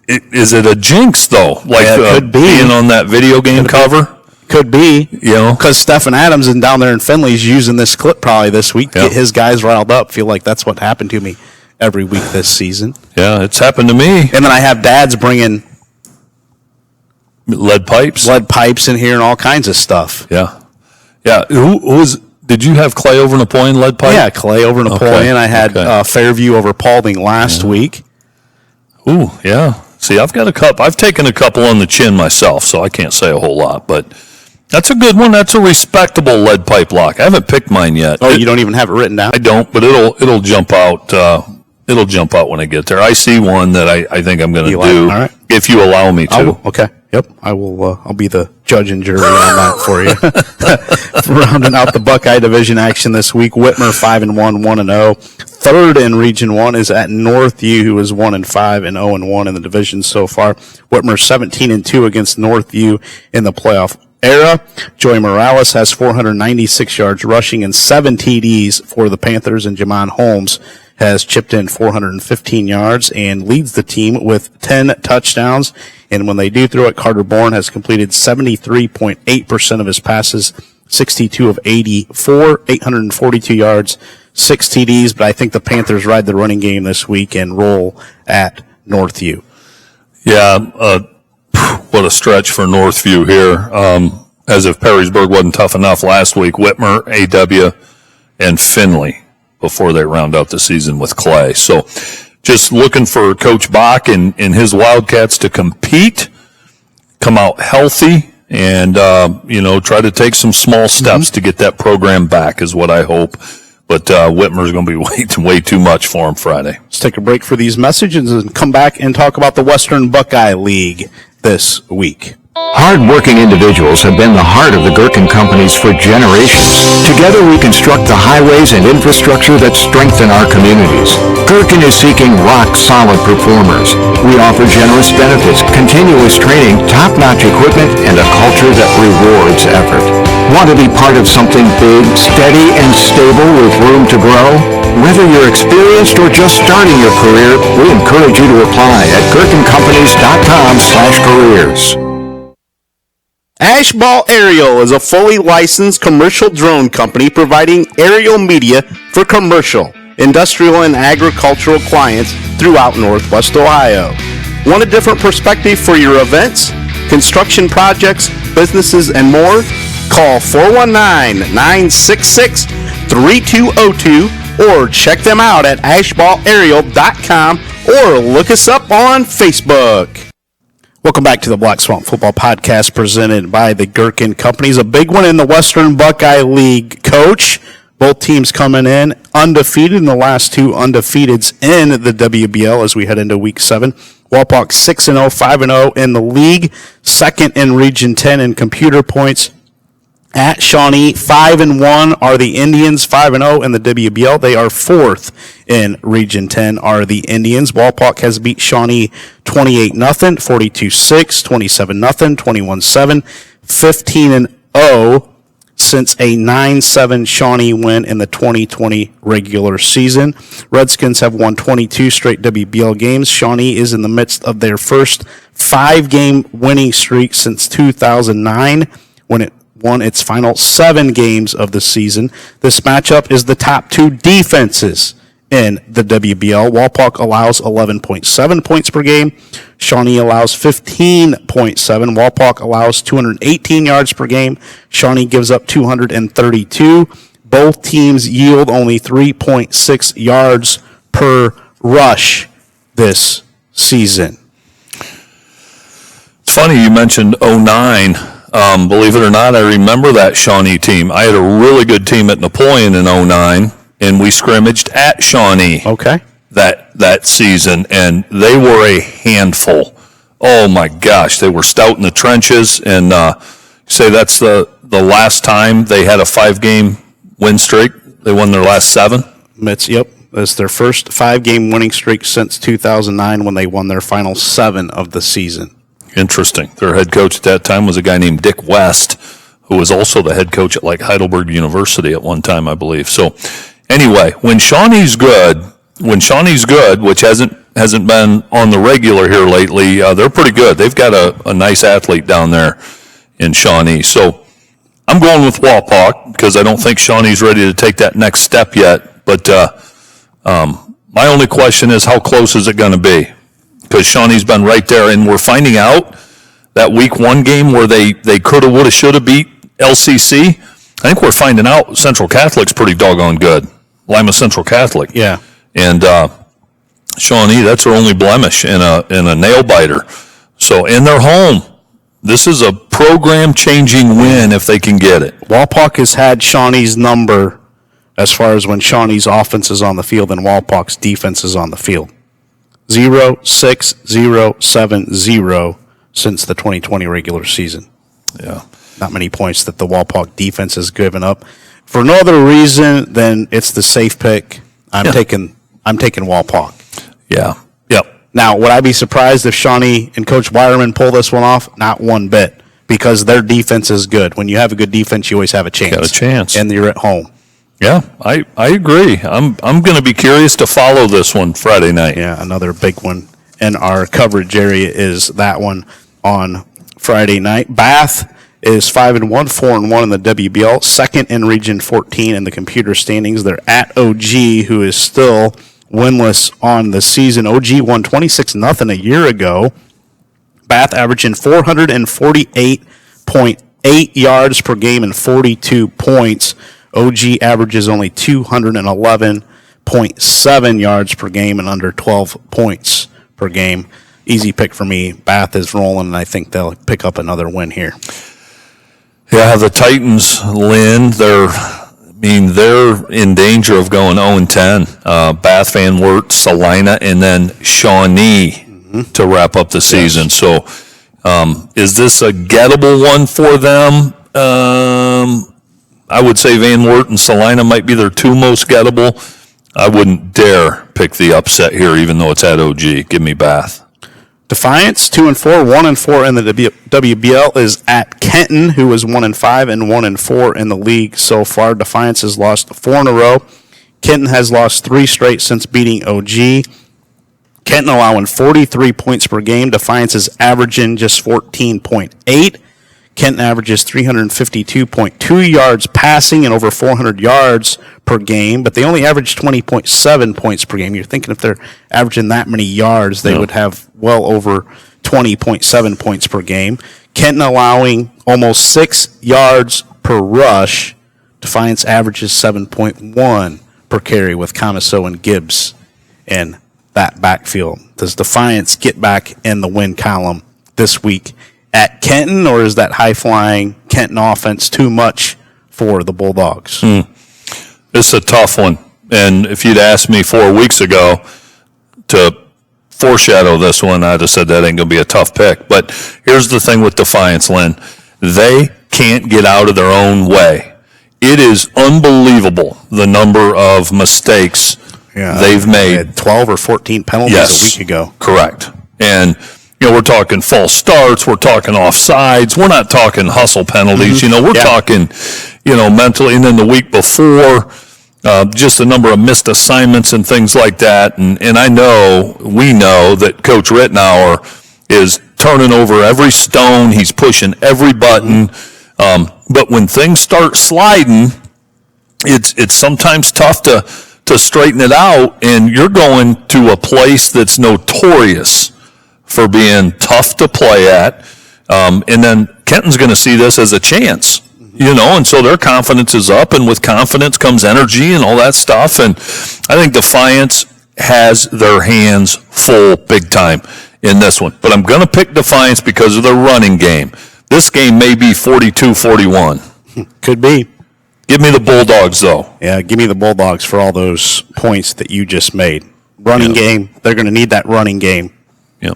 Is it a jinx though? Like could be. Being on that video game cover. Could be, because Stephen Adams and down there in Findlay is using this clip probably this week to get his guys riled up. Feel like that's what happened to me every week this season. Yeah, it's happened to me. And then I have dads bringing lead pipes in here and all kinds of stuff. Yeah. Did you have Clay over Napoleon lead pipe? Yeah, Clay over Napoleon. Okay. I had Fairview over Paulding last week. Ooh, yeah. See, I've taken a couple on the chin myself, so I can't say a whole lot, but that's a good one. That's a respectable lead pipe lock. I haven't picked mine yet. Oh, you don't even have it written down? I don't, but it'll jump out. It'll jump out when I get there. I see one that I think I'm going to do. All right. If you allow me to. Okay. Yep. I will. I'll be the judge and jury on that for you. Rounding out the Buckeye division action this week, Whitmer 5-1, 1-0. Third in Region 1 is at Northview, who is 1-5 and 0-1 in the division so far. Whitmer 17-2 against Northview in the playoff era. Joey Morales has 496 yards rushing and 7 TDs for the Panthers, and Jamon Holmes has chipped in 415 yards and leads the team with 10 touchdowns. And when they do throw it, Carter Bourne has completed 73.8% of his passes, 62 of 84, 842 yards, 6 TDs. But I think the Panthers ride the running game this week and roll at Northview. Yeah, what a stretch for Northview here. As if Perrysburg wasn't tough enough last week, Whitmer, AW, and Findlay before they round out the season with Clay. So just looking for Coach Bach and his Wildcats to compete, come out healthy, and, try to take some small steps to get that program back is what I hope. But Whitmer's going to be way too much for him Friday. Let's take a break for these messages and come back and talk about the Western Buckeye League this week. Hard-working individuals have been the heart of the Gherkin companies for generations. Together we construct the highways and infrastructure that strengthen our communities. Gherkin is seeking rock-solid performers. We offer generous benefits, continuous training, top-notch equipment, and a culture that rewards effort. Want to be part of something big, steady, and stable with room to grow? Whether you're experienced or just starting your career, we encourage you to apply at GherkinCompanies.com/careers. Ashball Aerial is a fully licensed commercial drone company providing aerial media for commercial, industrial, and agricultural clients throughout Northwest Ohio. Want a different perspective for your events, construction projects, businesses, and more? Call 419-966-3202 or check them out at ashballaerial.com or look us up on Facebook. Welcome back to the Black Swamp Football Podcast presented by the Gherkin Companies. A big one in the Western Buckeye League, Coach. Both teams coming in undefeated in the last two undefeateds in the WBL as we head into Week 7. Walpock 6-0, 5-0 in the league. Second in Region 10 in computer points. At Shawnee, 5-1 are the Indians, 5-0 in the WBL. They are fourth in Region 10 are the Indians. Walpock has beat Shawnee 28-0, 42-6, 27-0, 21-7, 15-0, since a 9-7 Shawnee win in the 2020 regular season. Redskins have won 22 straight WBL games. Shawnee is in the midst of their first 5-game winning streak since 2009 when it won its final 7 games of the season. This matchup is the top 2 defenses in the WBL. Walpock allows 11.7 points per game. Shawnee allows 15.7. Walpock allows 218 yards per game. Shawnee gives up 232. Both teams yield only 3.6 yards per rush this season. It's funny you mentioned 09. Believe it or not, I remember that Shawnee team. I had a really good team at Napoleon in 09. And we scrimmaged at Shawnee that season, and they were a handful. Oh my gosh, they were stout in the trenches, and say that's the last time they had a 5-game win streak. They won their last 7. It's their first 5-game winning streak since 2009 when they won their final 7 of the season. Interesting. Their head coach at that time was a guy named Dick West, who was also the head coach at Heidelberg University at one time, I believe. So. Anyway, when Shawnee's good, which hasn't been on the regular here lately, they're pretty good. They've got a nice athlete down there in Shawnee. So I'm going with Walpock because I don't think Shawnee's ready to take that next step yet. But my only question is, how close is it going to be? Because Shawnee's been right there, and we're finding out that week 1 game where they coulda, woulda, shoulda beat LCC. I think we're finding out Central Catholic's pretty doggone good. Lima Central Catholic. Yeah. And Shawnee, that's their only blemish in a nail biter. So in their home, this is a program-changing win if they can get it. Walpock has had Shawnee's number as far as when Shawnee's offense is on the field and Walpock's defense is on the field. 0-6-0-7-0 since the 2020 regular season. Yeah. Not many points that the Walpock defense has given up. For no other reason than it's the safe pick. I'm taking Walpock. Yeah. Yep. Now, would I be surprised if Shawnee and Coach Wireman pull this one off? Not one bit, because their defense is good. When you have a good defense, you always have a chance. Got a chance. And you're at home. Yeah, I agree. I'm going to be curious to follow this one Friday night. Yeah, another big one in our coverage area is that one on Friday night. Bath is 5-1, 4-1 in the WBL, second in Region 14 in the computer standings. They're at OG, who is still winless on the season. OG won 26-0 a year ago. Bath averaging 448.8 yards per game and 42 points. OG averages only 211.7 yards per game and under 12 points per game. Easy pick for me. Bath is rolling, and I think they'll pick up another win here. Yeah, the Titans, Lynn, they're in danger of going 0-10. Bath, Van Wert, Salina, and then Shawnee to wrap up the season. Yes. So is this a gettable one for them? I would say Van Wert and Salina might be their 2 most gettable. I wouldn't dare pick the upset here, even though it's at OG. Give me Bath. Defiance, 2-4, 1-4 in the WBL, is at Kenton, who is 1-5 and 1-4 in the league so far. Defiance has lost 4 in a row. Kenton has lost 3 straight since beating OG. Kenton allowing 43 points per game. Defiance is averaging just 14.8. Kenton averages 352.2 yards passing and over 400 yards per game, but they only average 20.7 points per game. You're thinking if they're averaging that many yards, they would have well over 20.7 points per game. Kenton allowing almost 6 yards per rush. Defiance averages 7.1 per carry with Camiso and Gibbs in that backfield. Does Defiance get back in the win column this week at Kenton, or is that high-flying Kenton offense too much for the Bulldogs? It's a tough one. And if you'd asked me 4 weeks ago to foreshadow this one, I'd have said that ain't going to be a tough pick. But here's the thing with Defiance, Lynn. They can't get out of their own way. It is unbelievable the number of mistakes they've made. They had 12 or 14 penalties a week ago. Correct. And we're talking false starts, we're talking offsides, we're not talking hustle penalties. We're talking, mentally. And then the week before, just the number of missed assignments and things like that. And we know that Coach Rittenauer is turning over every stone. He's pushing every button. But when things start sliding, it's sometimes tough to straighten it out. And you're going to a place that's notorious for being tough to play at. And then Kenton's going to see this as a chance. And so their confidence is up, and with confidence comes energy and all that stuff. And I think Defiance has their hands full big time in this one. But I'm going to pick Defiance because of their running game. This game may be 42-41. Could be. Give me the Bulldogs, though. Yeah, give me the Bulldogs for all those points that you just made. Running game, they're going to need that running game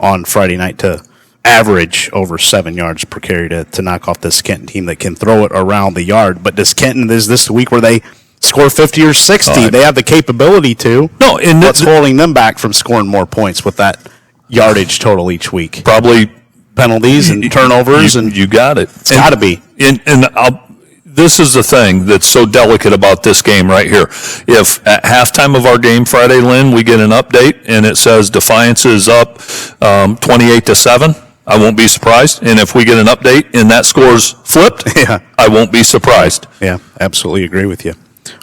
on Friday night to average over 7 yards per carry to knock off this Kenton team that can throw it around the yard. But is this the week where they score 50 or 60? They have the capability to. No, and what's holding them back from scoring more points with that yardage total each week? Probably penalties and turnovers. You got it. It's got to be. This is the thing that's so delicate about this game right here. If at halftime of our game Friday, Lynn, we get an update and it says Defiance is up 28-7, I won't be surprised. And if we get an update and that score's flipped, I won't be surprised. Yeah, absolutely agree with you.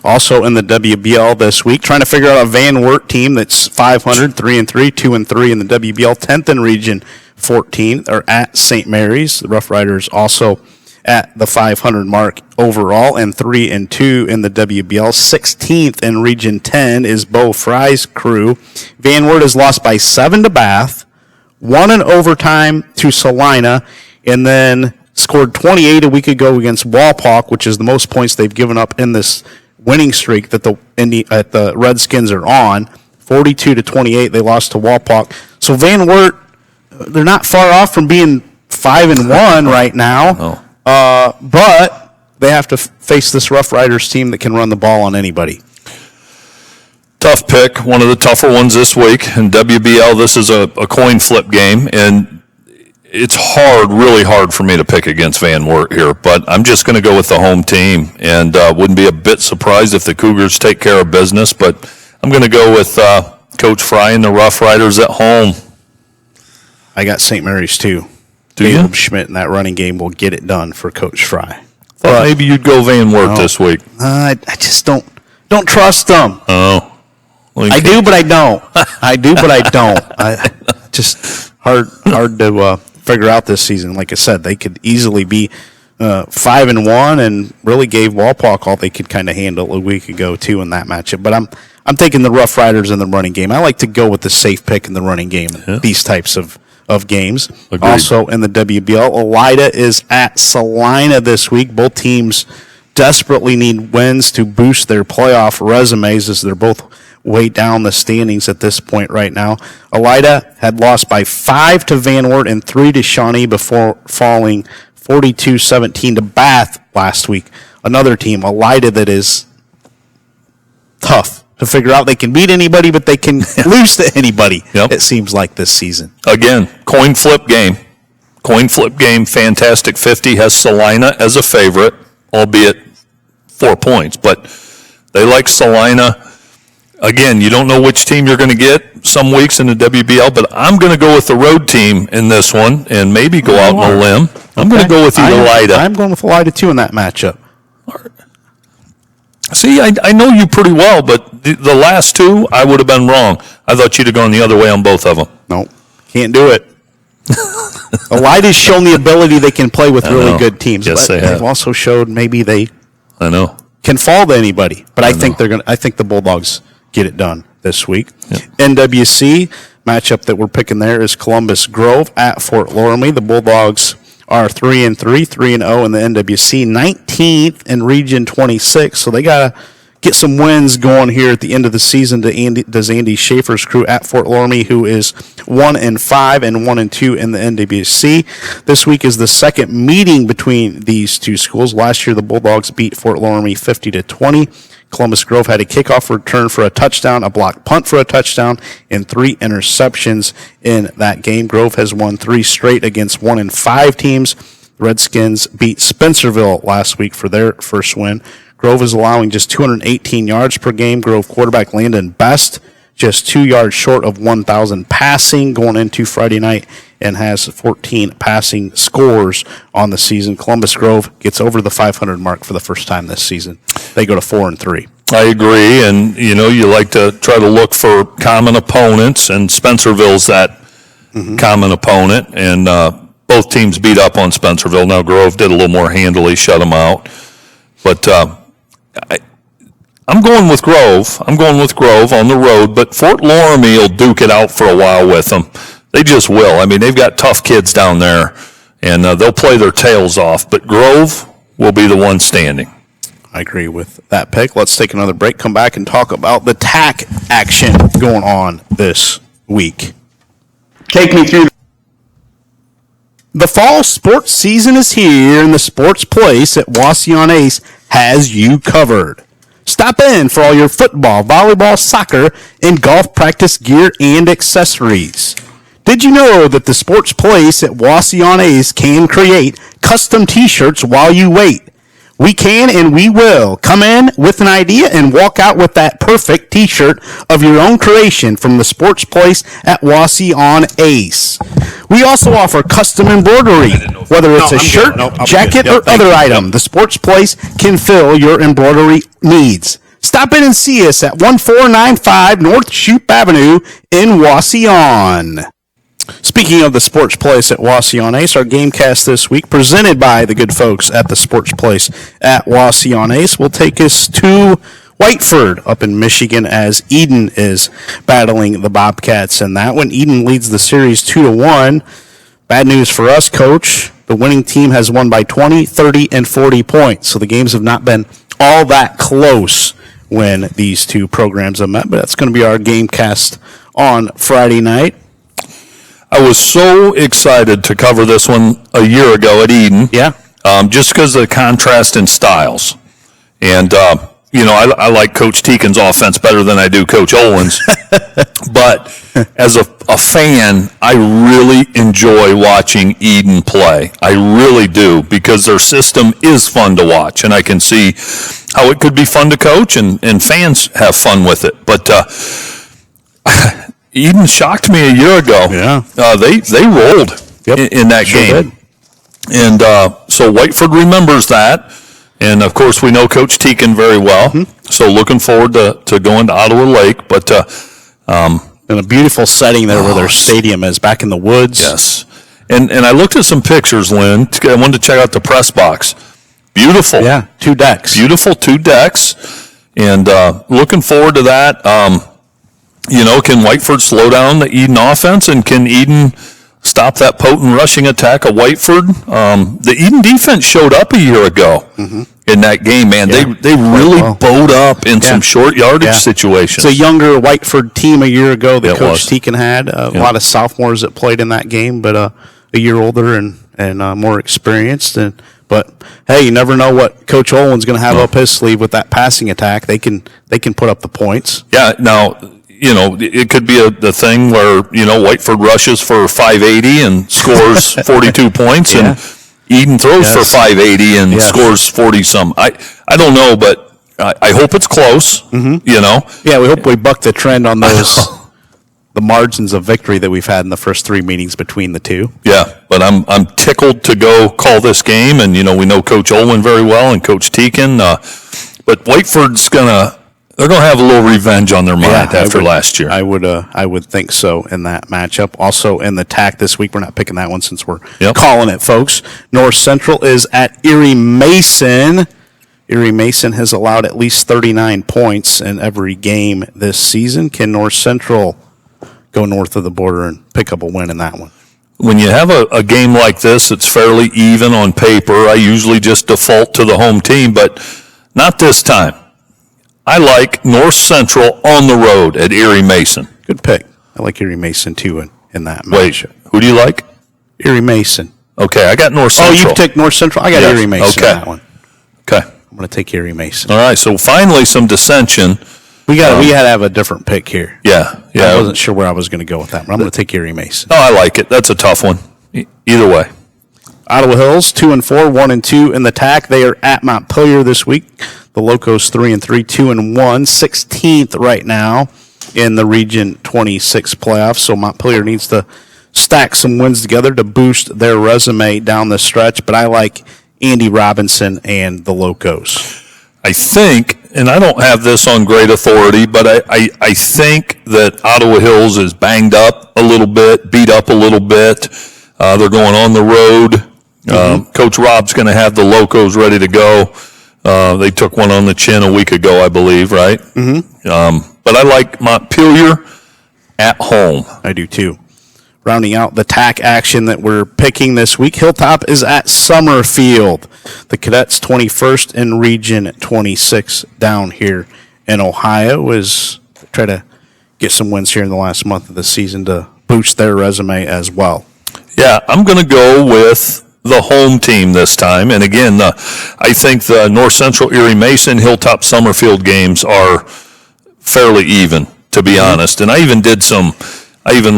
Also in the WBL this week, trying to figure out a Van Wert team that's 500, 3-3, 2-3 in the WBL, 10th in Region 14, or at St. Mary's. The Rough Riders also at the 500 mark overall, and 3-2 in the WBL. 16th in Region 10 is Bo Fry's crew. Van Wert has lost by 7 to Bath, 1 in overtime to Salina, and then scored 28 a week ago against Walpock, which is the most points they've given up in this winning streak that the Redskins are on. 42-28, they lost to Walpock. So Van Wert, they're not far off from being 5-1 right now. But they have to face this Rough Riders team that can run the ball on anybody. Tough pick, one of the tougher ones this week. In WBL, this is a coin flip game, and it's really hard for me to pick against Van Wert here, but I'm just going to go with the home team, and wouldn't be a bit surprised if the Cougars take care of business, but I'm going to go with Coach Fry and the Rough Riders at home. I got St. Mary's too. Caleb Schmidt in that running game will get it done for Coach Fry. Thought maybe you'd go Van Wert this week. I just don't trust them. Oh. Well, I do, but I don't. I do, but I don't. Just hard to figure out this season. Like I said, they could easily be 5-1 and really gave Walpock all they could kind of handle a week ago too in that matchup. But I'm taking the Rough Riders in the running game. I like to go with the safe pick in the running game in these types of games. Agreed. Also in the WBL, Elida is at Salina this week. Both teams desperately need wins to boost their playoff resumes as they're both way down the standings at this point right now. Elida had lost by 5 to Van Wert and 3 to Shawnee before falling 42-17 to Bath last week. Another team, Elida, that is tough to figure out. They can beat anybody, but they can lose to anybody, it seems like this season. Again, coin flip game. Coin flip game, fantastic 50 has Salina as a favorite, albeit 4 points, but they like Salina. Again, you don't know which team you're going to get some weeks in the WBL, but I'm going to go with the road team in this one and maybe go out on a limb. I'm going to go with Elida. I'm going with Elida too in that matchup. See, I know you pretty well, but the last two, I would have been wrong. I thought you'd have gone the other way on both of them. No, can't do it. Elida's shown the ability they can play with really good teams. Yes, but they've also showed maybe they can fall to anybody. But I think the Bulldogs get it done this week. Yep. NWC matchup that we're picking there is Columbus Grove at Fort Loramie. The Bulldogs are 3-3, 3-0 in the NWC, 19th in Region 26. So they got to get some wins going here at the end of the season does Andy Schaefer's crew at Fort Loramie, who is 1-5 and 1-2 in the NWC. This week is the second meeting between these two schools. Last year, the Bulldogs beat Fort Loramie 50-20. Columbus Grove had a kickoff return for a touchdown, a blocked punt for a touchdown, and 3 interceptions in that game. Grove has won 3 straight against 1-5 teams. The Redskins beat Spencerville last week for their first win. Grove is allowing just 218 yards per game. Grove quarterback Landon Best just 2 yards short of 1,000 passing going into Friday night and has 14 passing scores on the season. Columbus Grove gets over the 500 mark for the first time this season. They go to 4-3. I agree, and you like to try to look for common opponents, and Spencerville's that common opponent, and both teams beat up on Spencerville. Now Grove did a little more handily, shut them out, but I'm going with Grove. I'm going with Grove on the road, but Fort Loramie will duke it out for a while with them. They just will. I mean, they've got tough kids down there, and they'll play their tails off, but Grove will be the one standing. I agree with that pick. Let's take another break, come back, and talk about the TAC action going on this week. Take me through. The fall sports season is here, and the Sports Place at Wasion Ace has you covered. Stop in for all your football, volleyball, soccer, and golf practice gear and accessories. Did you know that the Sports Place at Wasion Ace can create custom t-shirts while you wait? We can and we will. Come in with an idea and walk out with that perfect t-shirt of your own creation from the Sports Place at Wasion Ace. We also offer custom embroidery. Whether it's a shirt, jacket, or other item, the Sports Place can fill your embroidery needs. Stop in and see us at 1495 North Shoup Avenue in Wasion. Speaking of the Sports Place at Wasion Ace, our Gamecast this week, presented by the good folks at the Sports Place at Wasion Ace, will take us to Whiteford up in Michigan as Eden is battling the Bobcats in that one. Eden leads the series 2-1. Bad news for us, Coach. The winning team has won by 20, 30, and 40 points. So the games have not been all that close when these two programs have met, but that's going to be our Gamecast on Friday night. I was so excited to cover this one a year ago at Eden. Yeah. Just because of the contrast in styles. And, I like Coach Teakin's offense better than I do Coach Olin's. But as a fan, I really enjoy watching Eden play. I really do, because their system is fun to watch. And I can see how it could be fun to coach, and fans have fun with it. But Eden shocked me a year ago. Yeah. They rolled in that game. Did. And so Whiteford remembers that. And, of course, we know Coach Teakin very well. Mm-hmm. So looking forward to going to Ottawa Lake. But in a beautiful setting there where their stadium is, back in the woods. Yes. And I looked at some pictures, Lynn. I wanted to check out the press box. Beautiful. Yeah, 2 decks. Beautiful 2 decks. And looking forward to that. Can Whiteford slow down the Eden offense, and can Eden stop that potent rushing attack of Whiteford? The Eden defense showed up a year ago in that game, man. Yeah. They really bowed up in some short yardage situations. It's a younger Whiteford team a year ago that Coach Teakin had. A lot of sophomores that played in that game, but a year older and more experienced. But hey, you never know what Coach Olin's going to have up his sleeve with that passing attack. They can put up the points. Yeah. Now, it could be the thing where, Whiteford rushes for 580 and scores 42 points, and Eden throws for 580 and scores 40-some. I don't know, but I hope it's close, Yeah, we hope we buck the trend on those, the margins of victory that we've had in the first 3 meetings between the two. Yeah, but I'm tickled to go call this game, and, we know Coach Olin very well and Coach Teakin, but Whiteford's they're going to have a little revenge on their mind after last year. I would think so in that matchup. Also in the TAC this week, we're not picking that one since we're calling it, folks. North Central is at Erie Mason. Erie Mason has allowed at least 39 points in every game this season. Can North Central go north of the border and pick up a win in that one? When you have a game like this, it's fairly even on paper. I usually just default to the home team, but not this time. I like North Central on the road at Erie Mason. Good pick. I like Erie Mason, too, in that match. Wait, who do you like? Erie Mason. Okay, I got North Central. Oh, you picked North Central? I got Erie Mason in that one. Okay. I'm going to take Erie Mason. All right, so finally some dissension. We had to have a different pick here. Yeah. I wasn't sure where I was going to go with that, but I'm going to take Erie Mason. Oh, I like it. That's a tough one. Either way. Ottawa Hills 2-4, 1-2 in the TAC. They are at Montpelier this week. The Locos 3-3, 2-1, 16th right now in the Region 26 playoffs. So Montpelier needs to stack some wins together to boost their resume down the stretch. But I like Andy Robinson and the Locos. I think, and I don't have this on great authority, but I think that Ottawa Hills is banged up a little bit, beat up a little bit. They're going on the road. Coach Rob's going to have the Locos ready to go. They took one on the chin a week ago, I believe, right? But I like Montpelier at home. I do too. Rounding out the TAC action that we're picking this week, Hilltop is at Summerfield. The Cadets 21st in Region 26 down here in Ohio is try to get some wins here in the last month of the season to boost their resume as well. Yeah, I'm going to go with the home team this time. And again, I think the North Central Erie Mason Hilltop Summerfield games are fairly even, to be honest. And I even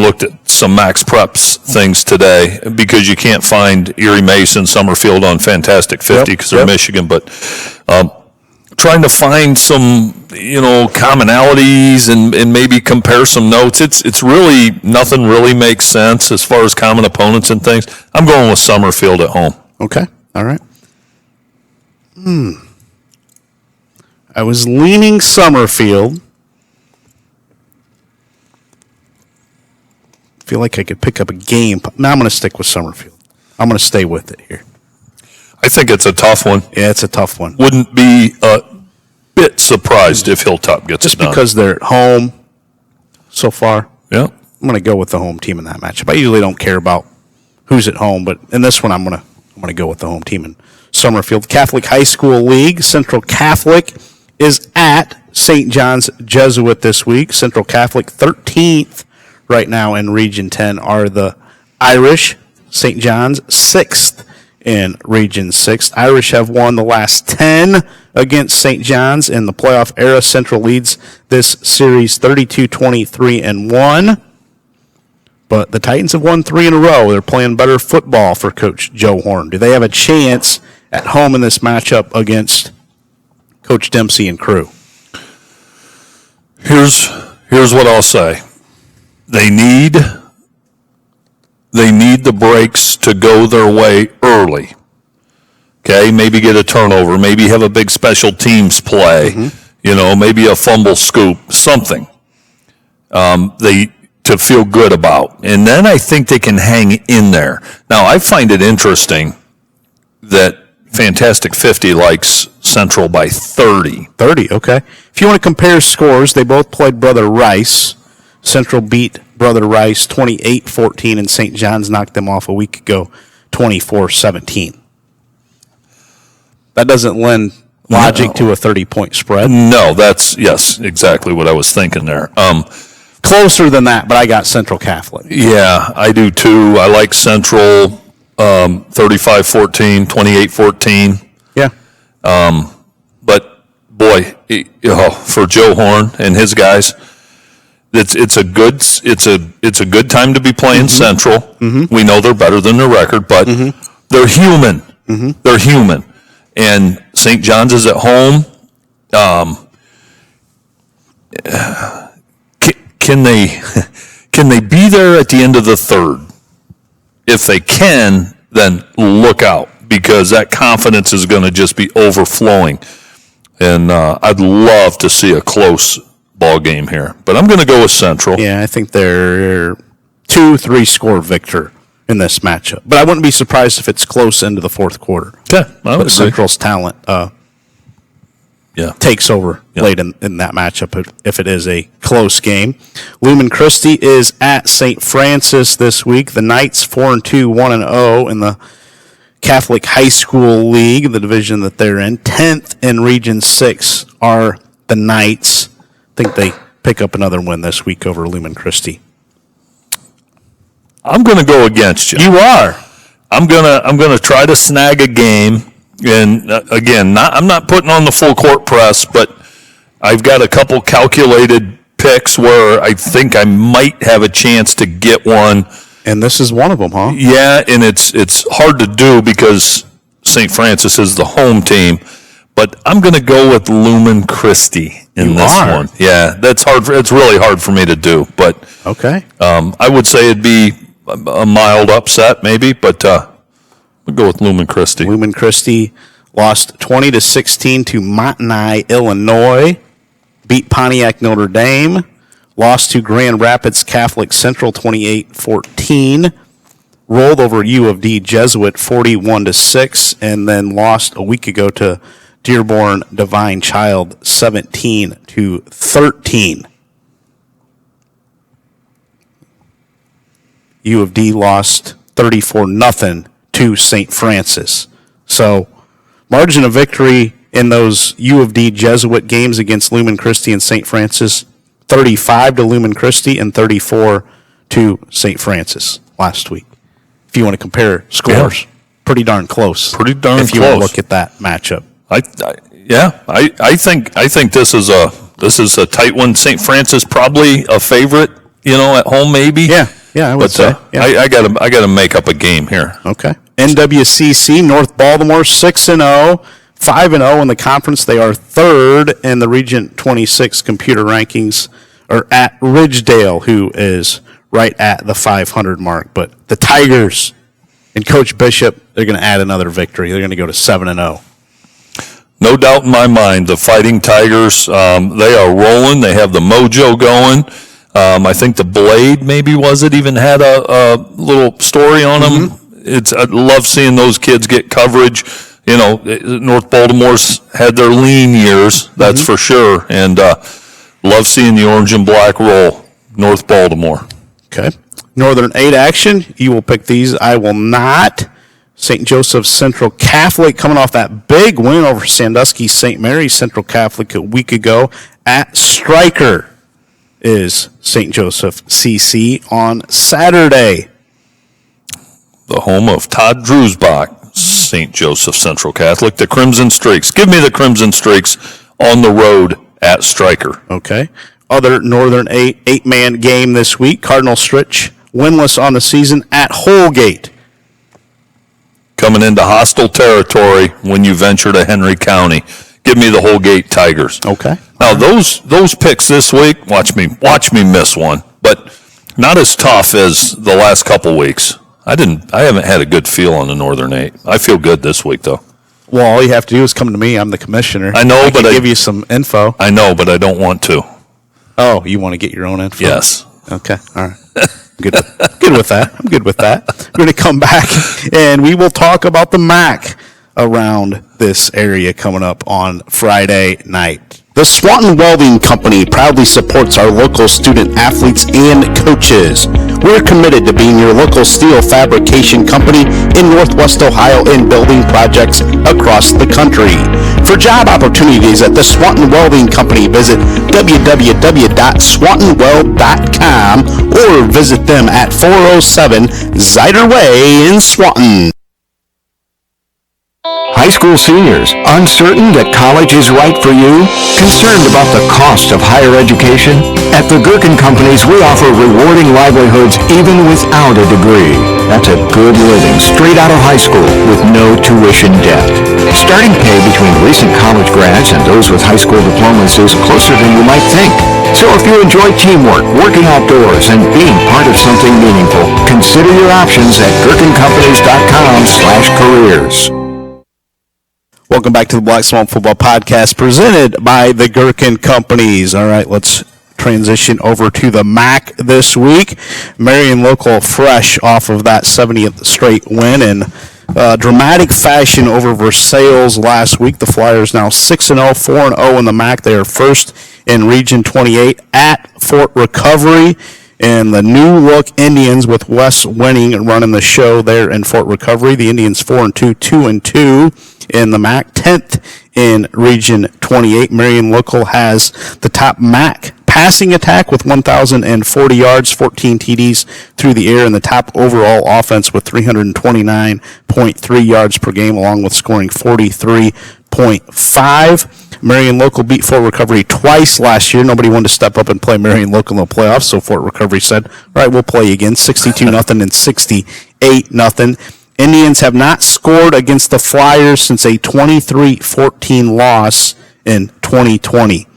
looked at some Max Preps things today because you can't find Erie Mason, Summerfield on Fantastic 50 because they're Michigan. But trying to find some, commonalities and maybe compare some notes. It's really, nothing really makes sense as far as common opponents and things. I'm going with Summerfield at home. Okay. All right. I was leaning Summerfield. Feel like I could pick up a game. Now I'm going to stick with Summerfield. I'm going to stay with it here. I think it's a tough one. Yeah, it's a tough one. Wouldn't be a bit surprised if Hilltop gets just it done. Because they're at home so far. Yeah. I'm going to go with the home team in that matchup. I usually don't care about who's at home, but in this one I'm going to go with the home team in Summerfield. Catholic High School League, Central Catholic is at St. John's Jesuit this week. Central Catholic 13th right now in Region 10 are the Irish. St. John's 6th in Region 6. Irish have won the last 10 against St. John's in the playoff era. Central leads this series 32-23-1. But the Titans have won 3 in a row. They're playing better football for Coach Joe Horn. Do they have a chance at home in this matchup against Coach Dempsey and crew? Here's what I'll say. They need the breaks to go their way early. Okay, maybe get a turnover, maybe have a big special teams play, maybe a fumble scoop, something to feel good about. And then I think they can hang in there. Now, I find it interesting that Fantastic 50 likes Central by 30. 30, okay. If you want to compare scores, they both played Brother Rice. Central beat Brother Rice 28-14, and St. John's knocked them off a week ago 24-17. That doesn't lend logic to a 30-point spread. No, yes, exactly what I was thinking there. Closer than that, but I got Central Catholic. Yeah, I do too. I like Central 35-14, 28-14. Yeah. But boy, for Joe Horn and his guys, it's a good time to be playing Central. Mm-hmm. We know they're better than their record, but they're human. Mm-hmm. They're human. And St. John's is at home. Can they be there at the end of the third? If they can, then look out, because that confidence is going to just be overflowing. And I'd love to see a close ball game here, but I'm going to go with Central. Yeah, I think they're 2-3 score victor in this matchup, but I wouldn't be surprised if it's close into the fourth quarter. Yeah, I would agree. Central's talent takes over late in that matchup if it is a close game. Lumen Christi is at St. Francis this week. The Knights 4-2, 1-0 in the Catholic High School League, the division that they're in. 10th in Region 6 are the Knights. I think they pick up another win this week over Lumen Christi. I'm going to go against you. You are. I'm gonna try to snag a game And again, I'm not putting on the full court press, but I've got a couple calculated picks where I think I might have a chance to get one. And this is one of them, huh? Yeah, and it's hard to do because St. Francis is the home team, but I'm going to go with Lumen Christi in this one. Yeah, that's hard. It's really hard for me to do, but okay. I would say it'd be a mild upset, maybe, but we'll go with Lumen Christi. Lumen Christi lost 20-16 to Montanai, Illinois. Beat Pontiac Notre Dame. Lost to Grand Rapids Catholic Central 28-14. Rolled over U of D Jesuit 41-6, and then lost a week ago to Dearborn Divine Child 17-13. U of D lost 34-0 to St. Francis. So, margin of victory in those U of D Jesuit games against Lumen Christi and St. Francis, 35 to Lumen Christi and 34 to St. Francis last week. If you want to compare scores, pretty darn close. Pretty darn close. If you want to look at that matchup. I think this is a tight one. St. Francis probably a favorite, at home maybe. Yeah, I would say. Yeah. I gotta make up a game here. Okay. NWCC North Baltimore 6-0, 5-0 in the conference. They are third in the Region 26 computer rankings, or at Ridgedale, who is right at the 500 mark. But the Tigers and Coach Bishop, they're going to add another victory. They're going to go to 7-0. No doubt in my mind, the Fighting Tigers, they are rolling. They have the mojo going. I think the Blade even had a little story on them. I love seeing those kids get coverage. North Baltimore's had their lean years, that's for sure. And love seeing the orange and black roll, North Baltimore. Okay. Northern 8 action. You will pick these. I will not. St. Joseph Central Catholic coming off that big win over Sandusky St. Mary's Central Catholic a week ago at Stryker is St. Joseph CC on Saturday. The home of Todd Drewsbach, St. Joseph Central Catholic, the Crimson Streaks. Give me the Crimson Streaks on the road at Stryker. Okay. Other Northern 8-man game this week. Cardinal Stritch, winless on the season at Holgate. Coming into hostile territory when you venture to Henry County. Give me the Holgate Tigers. Okay. Now those picks this week, watch me miss one, but not as tough as the last couple weeks. I haven't had a good feel on the Northern 8. I feel good this week though. Well, all you have to do is come to me. I'm the commissioner. I know, but I give you some info. I know, but I don't want to. Oh, you want to get your own info? Yes. Okay. All right. Good with that. I'm good with that. We're going to come back and we will talk about the MAC around this area coming up on Friday night. The Swanton Welding Company proudly supports our local student athletes and coaches. We're committed to being your local steel fabrication company in Northwest Ohio and building projects across the country. For job opportunities at the Swanton Welding Company, visit www.swantonweld.com or visit them at 407 Zider Way in Swanton. High school seniors, uncertain that college is right for you? Concerned about the cost of higher education? At the Gherkin Companies, we offer rewarding livelihoods even without a degree. That's a good living straight out of high school with no tuition debt. Starting pay between recent college grads and those with high school diplomas is closer than you might think. So if you enjoy teamwork, working outdoors, and being part of something meaningful, consider your options at GherkinCompanies.com/careers. Welcome back to the Black Swamp Football Podcast presented by the Gherkin Companies. All right, let's transition over to the MAC this week. Marion Local fresh off of that 70th straight win in dramatic fashion over Versailles last week. The Flyers now 6-0, 4-0 in the MAC. They are first in Region 28 at Fort Recovery. And the new look Indians with Wes winning and running the show there in Fort Recovery. The Indians 4-2, 2-2 in the MAC, 10th in Region 28. Marion Local has the top MAC passing attack with 1,040 yards, 14 TDs through the air, and the top overall offense with 329.3 yards per game, along with scoring 43.5. Marion Local beat Fort Recovery twice last year. Nobody wanted to step up and play Marion Local in the playoffs, so Fort Recovery said, all right, we'll play again, 62-0 and 68-0. Indians have not scored against the Flyers since a 23-14 loss in 2020.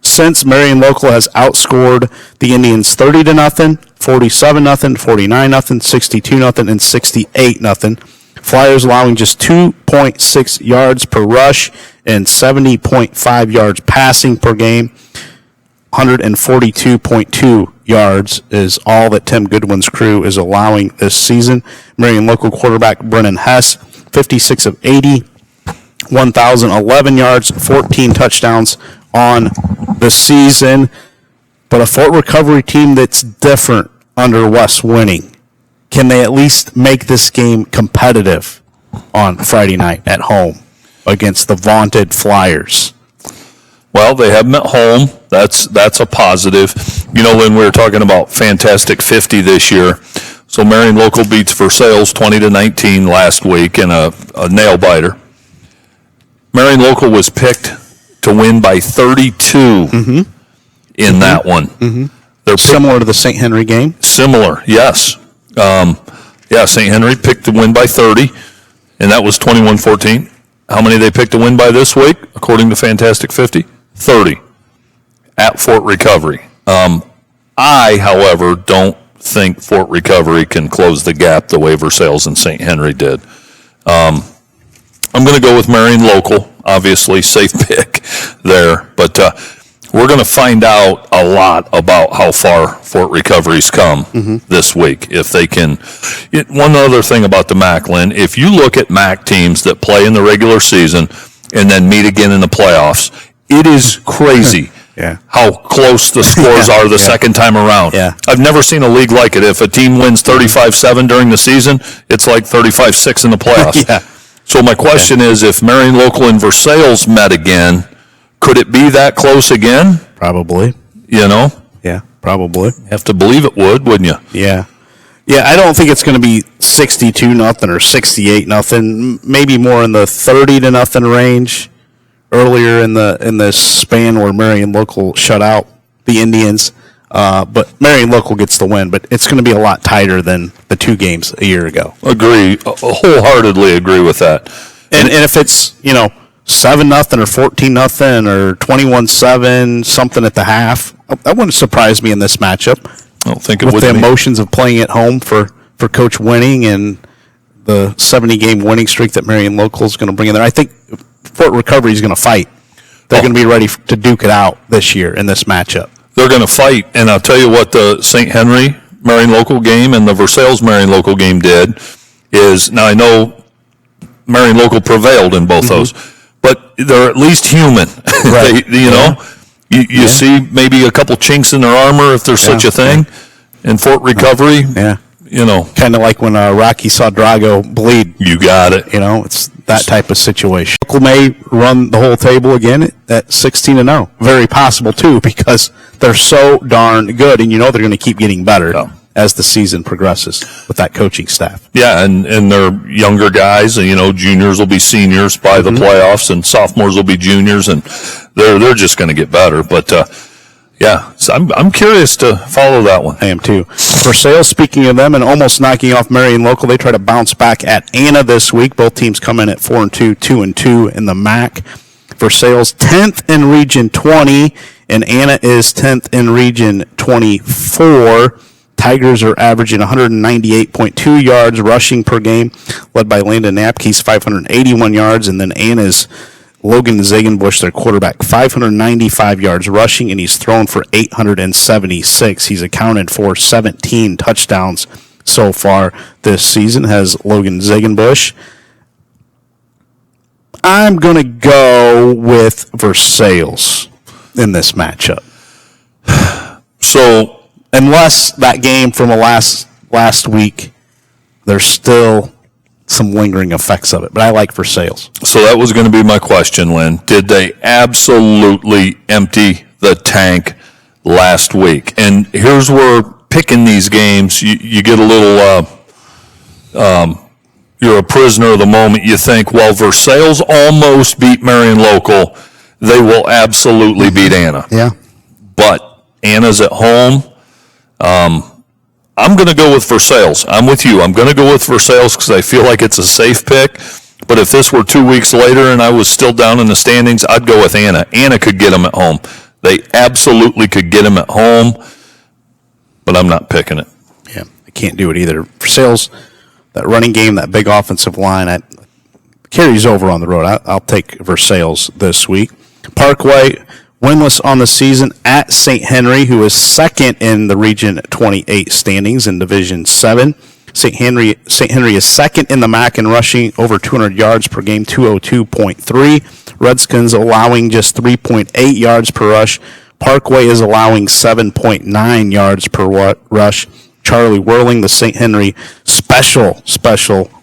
Since, Marion Local has outscored the Indians 30-0, 47-0, 49-0, 62-0, and 68-0. Flyers allowing just 2.6 yards per rush and 70.5 yards passing per game. 142.2 yards is all that Tim Goodwin's crew is allowing this season. Marion Local quarterback Brennan Hess, 56 of 80, 1,011 yards, 14 touchdowns on the season. But a Fort Recovery team that's different under Wes Winning. Can they at least make this game competitive on Friday night at home against the vaunted Flyers? Well, they have them at home. That's a positive. You know, Lynn, we were talking about Fantastic 50 this year. So Marion Local beats Versailles 20-19 last week in a nail biter. Marion Local was picked to win by 32 in that one. They're Similar to the St. Henry game? Similar, yes. St. Henry picked to win by 30, and that was 21-14. How many they picked to win by this week, according to Fantastic 50? 30 at Fort Recovery. I, however, don't think Fort Recovery can close the gap the way Versailles and St. Henry did. I'm going to go with Marion Local, obviously, safe pick there, but we're going to find out a lot about how far Fort Recovery's come this week. If they can, one other thing about the MAC, Lynn, if you look at MAC teams that play in the regular season and then meet again in the playoffs, it is crazy how close the scores are the second time around. I've never seen a league like it. If a team wins 35-7 during the season, it's like 35-6 in the playoffs. So my question is, if Marion Local and Versailles met again, could it be that close again? Probably. You know? Yeah, probably. Have to believe it would, wouldn't you? Yeah. Yeah, I don't think it's going to be 62-0 or 68-0. Maybe more in the 30-0 range. Earlier in the span where Marion Local shut out the Indians, but Marion Local gets the win. But it's going to be a lot tighter than the two games a year ago. Agree, wholeheartedly agree with that. And if it's 7-0 or 14-0 or 21-7, something at the half, that wouldn't surprise me in this matchup. I don't think it would. With the emotions of playing at home for Coach Winning and the 70-game winning streak that Marion Local is going to bring in there, I think Fort Recovery is going to fight. They're going to be ready to duke it out this year in this matchup. They're going to fight, and I'll tell you what the St. Henry Marion Local game and the Versailles Marion Local game did is, now I know Marion Local prevailed in both those, but they're at least human. Right. You see maybe a couple chinks in their armor, if there's such a thing, in Fort Recovery. Kind of like when Rocky saw Drago bleed. You got it. It's that type of situation. Local may run the whole table again at 16-0. Very possible, too, because they're so darn good, and they're going to keep getting better as the season progresses with that coaching staff. Yeah, and they're younger guys, and, juniors will be seniors by the playoffs, and sophomores will be juniors, and they're just going to get better. But, so I'm curious to follow that one. I am too. Versailles, speaking of them and almost knocking off Marion Local, they try to bounce back at Anna this week. Both teams come in at 4-2, 2-2 in the MAC. Versailles 10th in Region 20, and Anna is 10th in Region 24. Tigers are averaging 198.2 yards rushing per game, led by Landon Napke's 581 yards, and then Anna's Logan Zagenbush, their quarterback, 595 yards rushing, and he's thrown for 876. He's accounted for 17 touchdowns so far this season, has Logan Zagenbush. I'm going to go with Versailles in this matchup. So, unless that game from last week, there's still some lingering effects of it, but I like Versailles. So that was going to be my question, Lynn. Did they absolutely empty the tank last week. And here's where picking these games, you get a little, you're a prisoner of the moment. You think, well, Versailles almost beat Marion Local. They will absolutely beat Anna. Yeah. But Anna's at home. I'm going to go with Versailles. I'm with you. I'm going to go with Versailles because I feel like it's a safe pick. But if this were 2 weeks later and I was still down in the standings, I'd go with Anna. Anna could get them at home. They absolutely could get them at home, but I'm not picking it. Yeah, I can't do it either. Versailles, that running game, that big offensive line, that carries over on the road. I'll take Versailles this week. Parkway, winless on the season at St. Henry, who is second in the Region 28 standings in Division 7. St. Henry is second in the MAC in rushing over 200 yards per game, 202.3. Redskins allowing just 3.8 yards per rush. Parkway is allowing 7.9 yards per rush. Charlie Whirling, the St. Henry special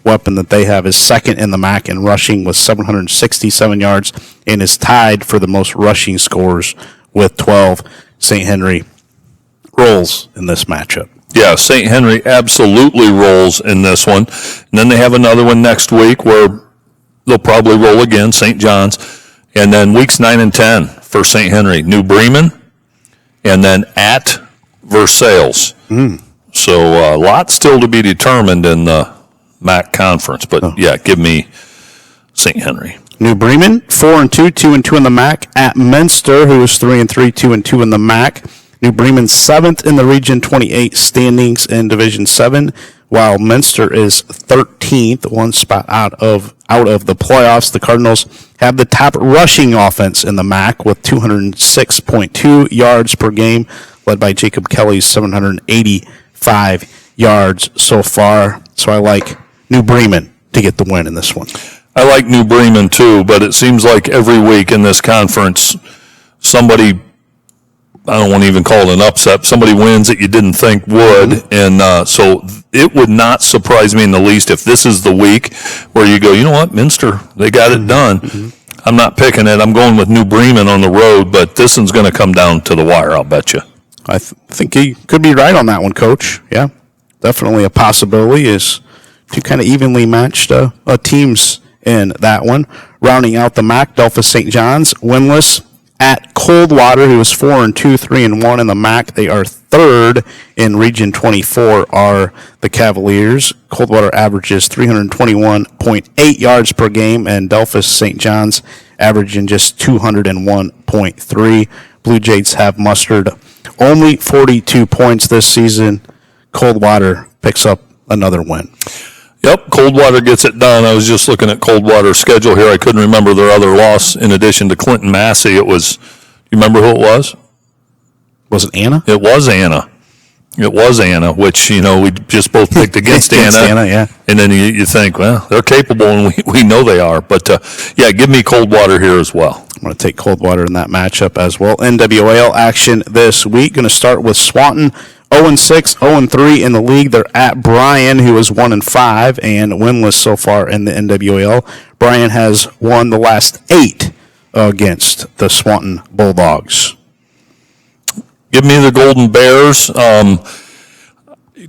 weapon that they have, is second in the MAC in rushing with 767 yards and is tied for the most rushing scores with 12. St. Henry rolls in this matchup. Yeah, St. Henry absolutely rolls in this one. And then they have another one next week where they'll probably roll again, St. John's. And then weeks 9 and 10 for St. Henry, New Bremen, and then at Versailles. So a lot still to be determined in the MAC conference. But, yeah, give me St. Henry. New Bremen, 4-2, 2-2 in the MAC. At Minster, who is 3-3, 2-2 in the MAC. New Bremen 7th in the Region 28 standings in Division 7, while Minster is 13th, one spot out of the playoffs. The Cardinals have the top rushing offense in the MAC with 206.2 yards per game, led by Jacob Kelly's 785 yards so far. So I like New Bremen to get the win in this one. I like New Bremen too, but it seems like every week in this conference, somebody, I don't want to even call it an upset, somebody wins that you didn't think would. And so it would not surprise me in the least if this is the week where you go, you know what, Minster, they got it done. I'm not picking it. I'm going with New Bremen on the road, but this one's going to come down to the wire, I'll bet you. I think he could be right on that one, Coach. Yeah, definitely a possibility is two kind of evenly matched teams in that one. Rounding out the MAC, Delphus St. John's, winless at Coldwater, who is 4-2, 3-1 in the MAC. They are third in Region 24 are the Cavaliers. Coldwater averages 321.8 yards per game, and Delphus St. John's averaging just 201.3. Blue Jays have mustered only 42 points this season. Coldwater picks up another win. Yep, Coldwater gets it done. I was just looking at Coldwater's schedule here. I couldn't remember their other loss in addition to Clinton Massey. It was, you remember who it was? Was it Anna? It was Anna. It was Anna, which, you know, we just both picked against Anna. Yeah. And then you think, well, they're capable, and we know they are. But, yeah, give me Coldwater here as well. I'm going to take Coldwater in that matchup as well. NWAL action this week. Going to start with Swanton. 0-6, 0-3 in the league. They're at Bryan, who is 1-5 and winless so far in the NWAL. Bryan has won the last 8 against the Swanton Bulldogs. Give me the Golden Bears.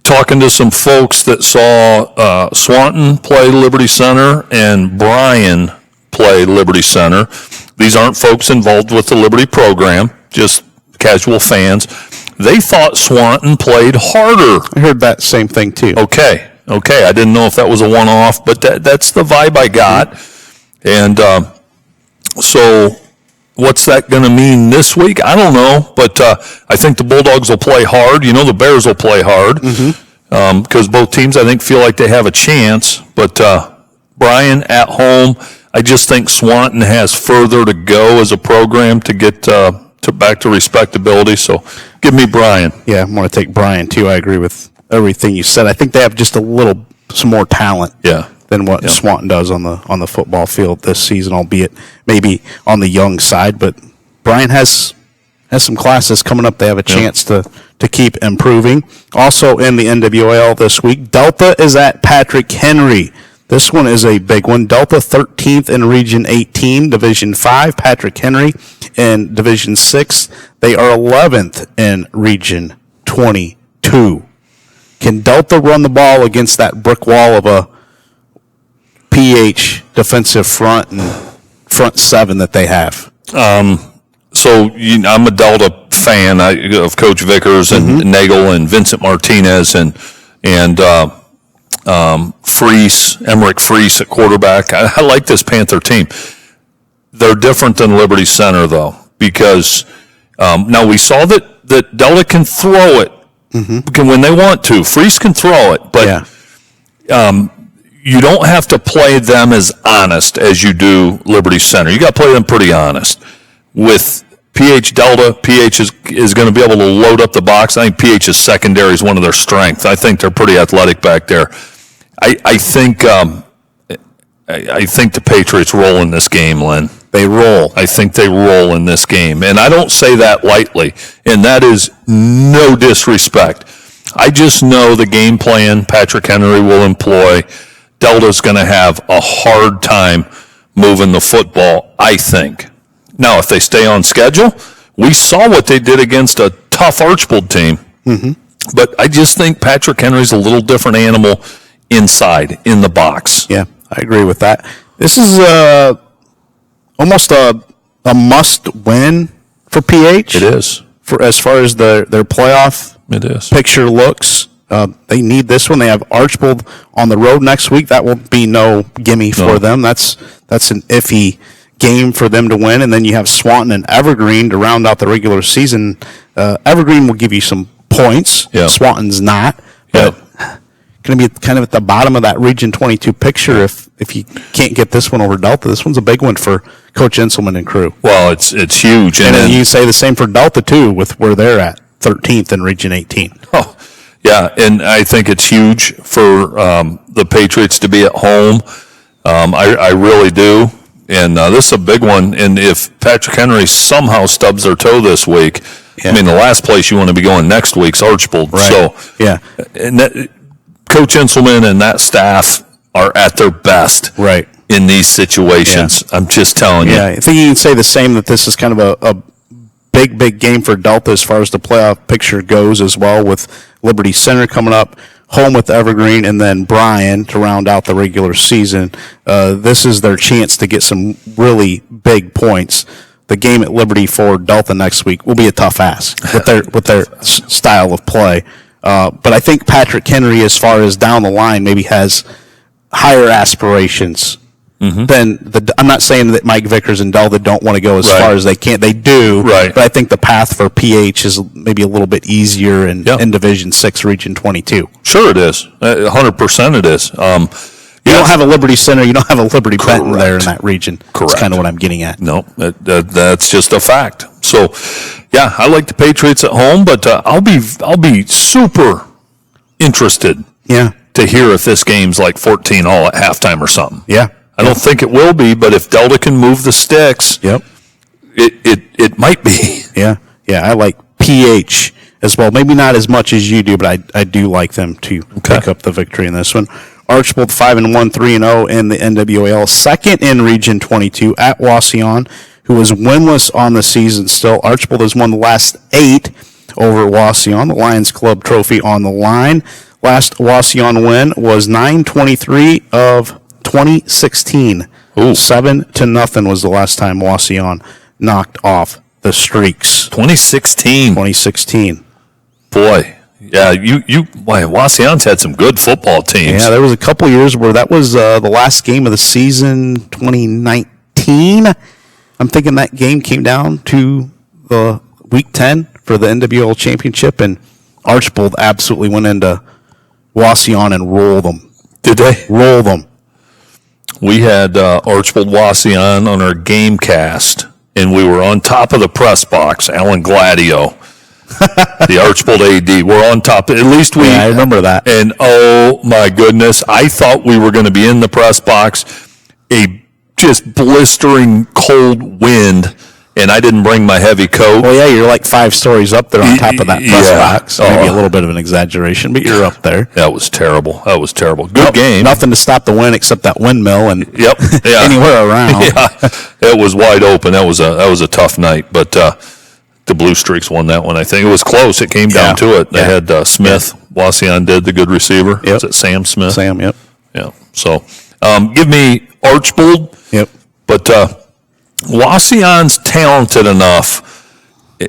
Talking to some folks that saw Swanton play Liberty Center and Bryan play Liberty Center. These aren't folks involved with the Liberty program, just casual fans. They thought Swanton played harder. I heard that same thing too. Okay. I didn't know if that was a one-off, but that's the vibe I got. And so what's that going to mean this week? I don't know, but I think the Bulldogs will play hard. You know, the Bears will play hard because both teams, I think, feel like they have a chance. But Bryan at home, I just think Swanton has further to go as a program to get back to respectability. So give me Bryan. Yeah, I'm going to take Bryan too. I agree with everything you said. I think they have just some more talent. Than what Swanton does on the football field this season, albeit maybe on the young side. But Bryan has some classes coming up. They have a chance to keep improving. Also in the NWAL this week, Delta is at Patrick Henry. This one is a big one. Delta 13th in Region 18, Division 5. Patrick Henry in Division 6. They are 11th in Region 22. Can Delta run the ball against that brick wall of a PH defensive front and front seven that they have? So I'm a Delta fan of Coach Vickers and Nagel and Vincent Martinez and Emmerich Freese at quarterback. I like this Panther team. They're different than Liberty Center, though, because now we saw that Delta can throw it when they want to. Freese can throw it, but you don't have to play them as honest as you do Liberty Center. You got to play them pretty honest. With PH Delta, PH is going to be able to load up the box. I think PH's secondary is one of their strengths. I think they're pretty athletic back there. I think the Patriots roll in this game, Lynn. They roll. I think they roll in this game. And I don't say that lightly. And that is no disrespect. I just know the game plan Patrick Henry will employ. Delta's going to have a hard time moving the football, I think. Now, if they stay on schedule, we saw what they did against a tough Archbold team. But I just think Patrick Henry's a little different animal inside, in the box. Yeah, I agree with that. This is almost a must-win for PH. It is. For as far as their playoff picture looks. They need this one. They have Archbold on the road next week. That will be no gimme for them. That's an iffy game for them to win. And then you have Swanton and Evergreen to round out the regular season. Evergreen will give you some points. Yeah. Swanton's not. But going to be kind of at the bottom of that Region 22 picture if you can't get this one over Delta. This one's a big one for Coach Inselman and crew. Well, it's huge. And then you say the same for Delta, too, with where they're at, 13th in Region 18. Oh, yeah, and I think it's huge for the Patriots to be at home. I really do. And this is a big one. And if Patrick Henry somehow stubs their toe this week, I mean, the last place you want to be going next week's Archbold. Right. So, and Coach Inselman and that staff are at their best in these situations. I'm just telling you. Yeah, I think you can say the same, that this is kind of a big game for Delta as far as the playoff picture goes as well, with Liberty Center coming up, home with Evergreen, and then Bryan to round out the regular season. This is their chance to get some really big points. The game at Liberty for Delta next week will be a tough ask with their style of play. But I think Patrick Henry, as far as down the line, maybe has higher aspirations than I'm not saying that Mike Vickers and Delta don't want to go as far as they can. They do. Right. But I think the path for PH is maybe a little bit easier in Division 6, Region 22. Sure it is. 100% it is. You don't have a Liberty Center. You don't have a Liberty Benton there in that region. Correct. That's kind of what I'm getting at. No, that's just a fact. So, yeah, I like the Patriots at home, but I'll be super interested to hear if this game's like 14 all at halftime or something. Yeah. I don't think it will be, but if Delta can move the sticks, it might be. Yeah, I like PH as well. Maybe not as much as you do, but I do like them to pick up the victory in this one. Archbold 5-1, 3-0 in the NWAL, second in Region 22 at Wauseon, who was winless on the season still. Archbold has won the last 8 over Wauseon. The Lions Club trophy on the line. Last Wauseon win was 9/23 of 2016. 7-0 was the last time Wauseon knocked off the Streaks. 2016. Boy. Yeah, Wauseon's had some good football teams. Yeah, there was a couple years where that was the last game of the season, 2019. I'm thinking that game came down to the Week 10 for the NWL Championship, and Archbold absolutely went into Wauseon and rolled them. Did they? Roll them. We had Archbold Wauseon on our game cast, and we were on top of the press box, Alan Gladio. The Archbold AD. We're on top. At least we. Yeah, I remember that. And oh my goodness, I thought we were going to be in the press box. A just blistering cold wind and I didn't bring my heavy coat. Well, yeah, you're like 5 stories up there on top of that press Yeah. box. Maybe a little bit of an exaggeration, but you're up there. That was terrible. Good game. Nothing to stop the wind except that windmill and Yep. Yeah. anywhere around. Yeah. It was wide open. That was a tough night, but the Blue Streaks won that one. I think it was close. It came down to it. They had Smith. Wasion did, the good receiver. Yep. Was it Sam Smith? Sam, yep. Yeah. So give me Archbold. Yep. But Wasion's talented enough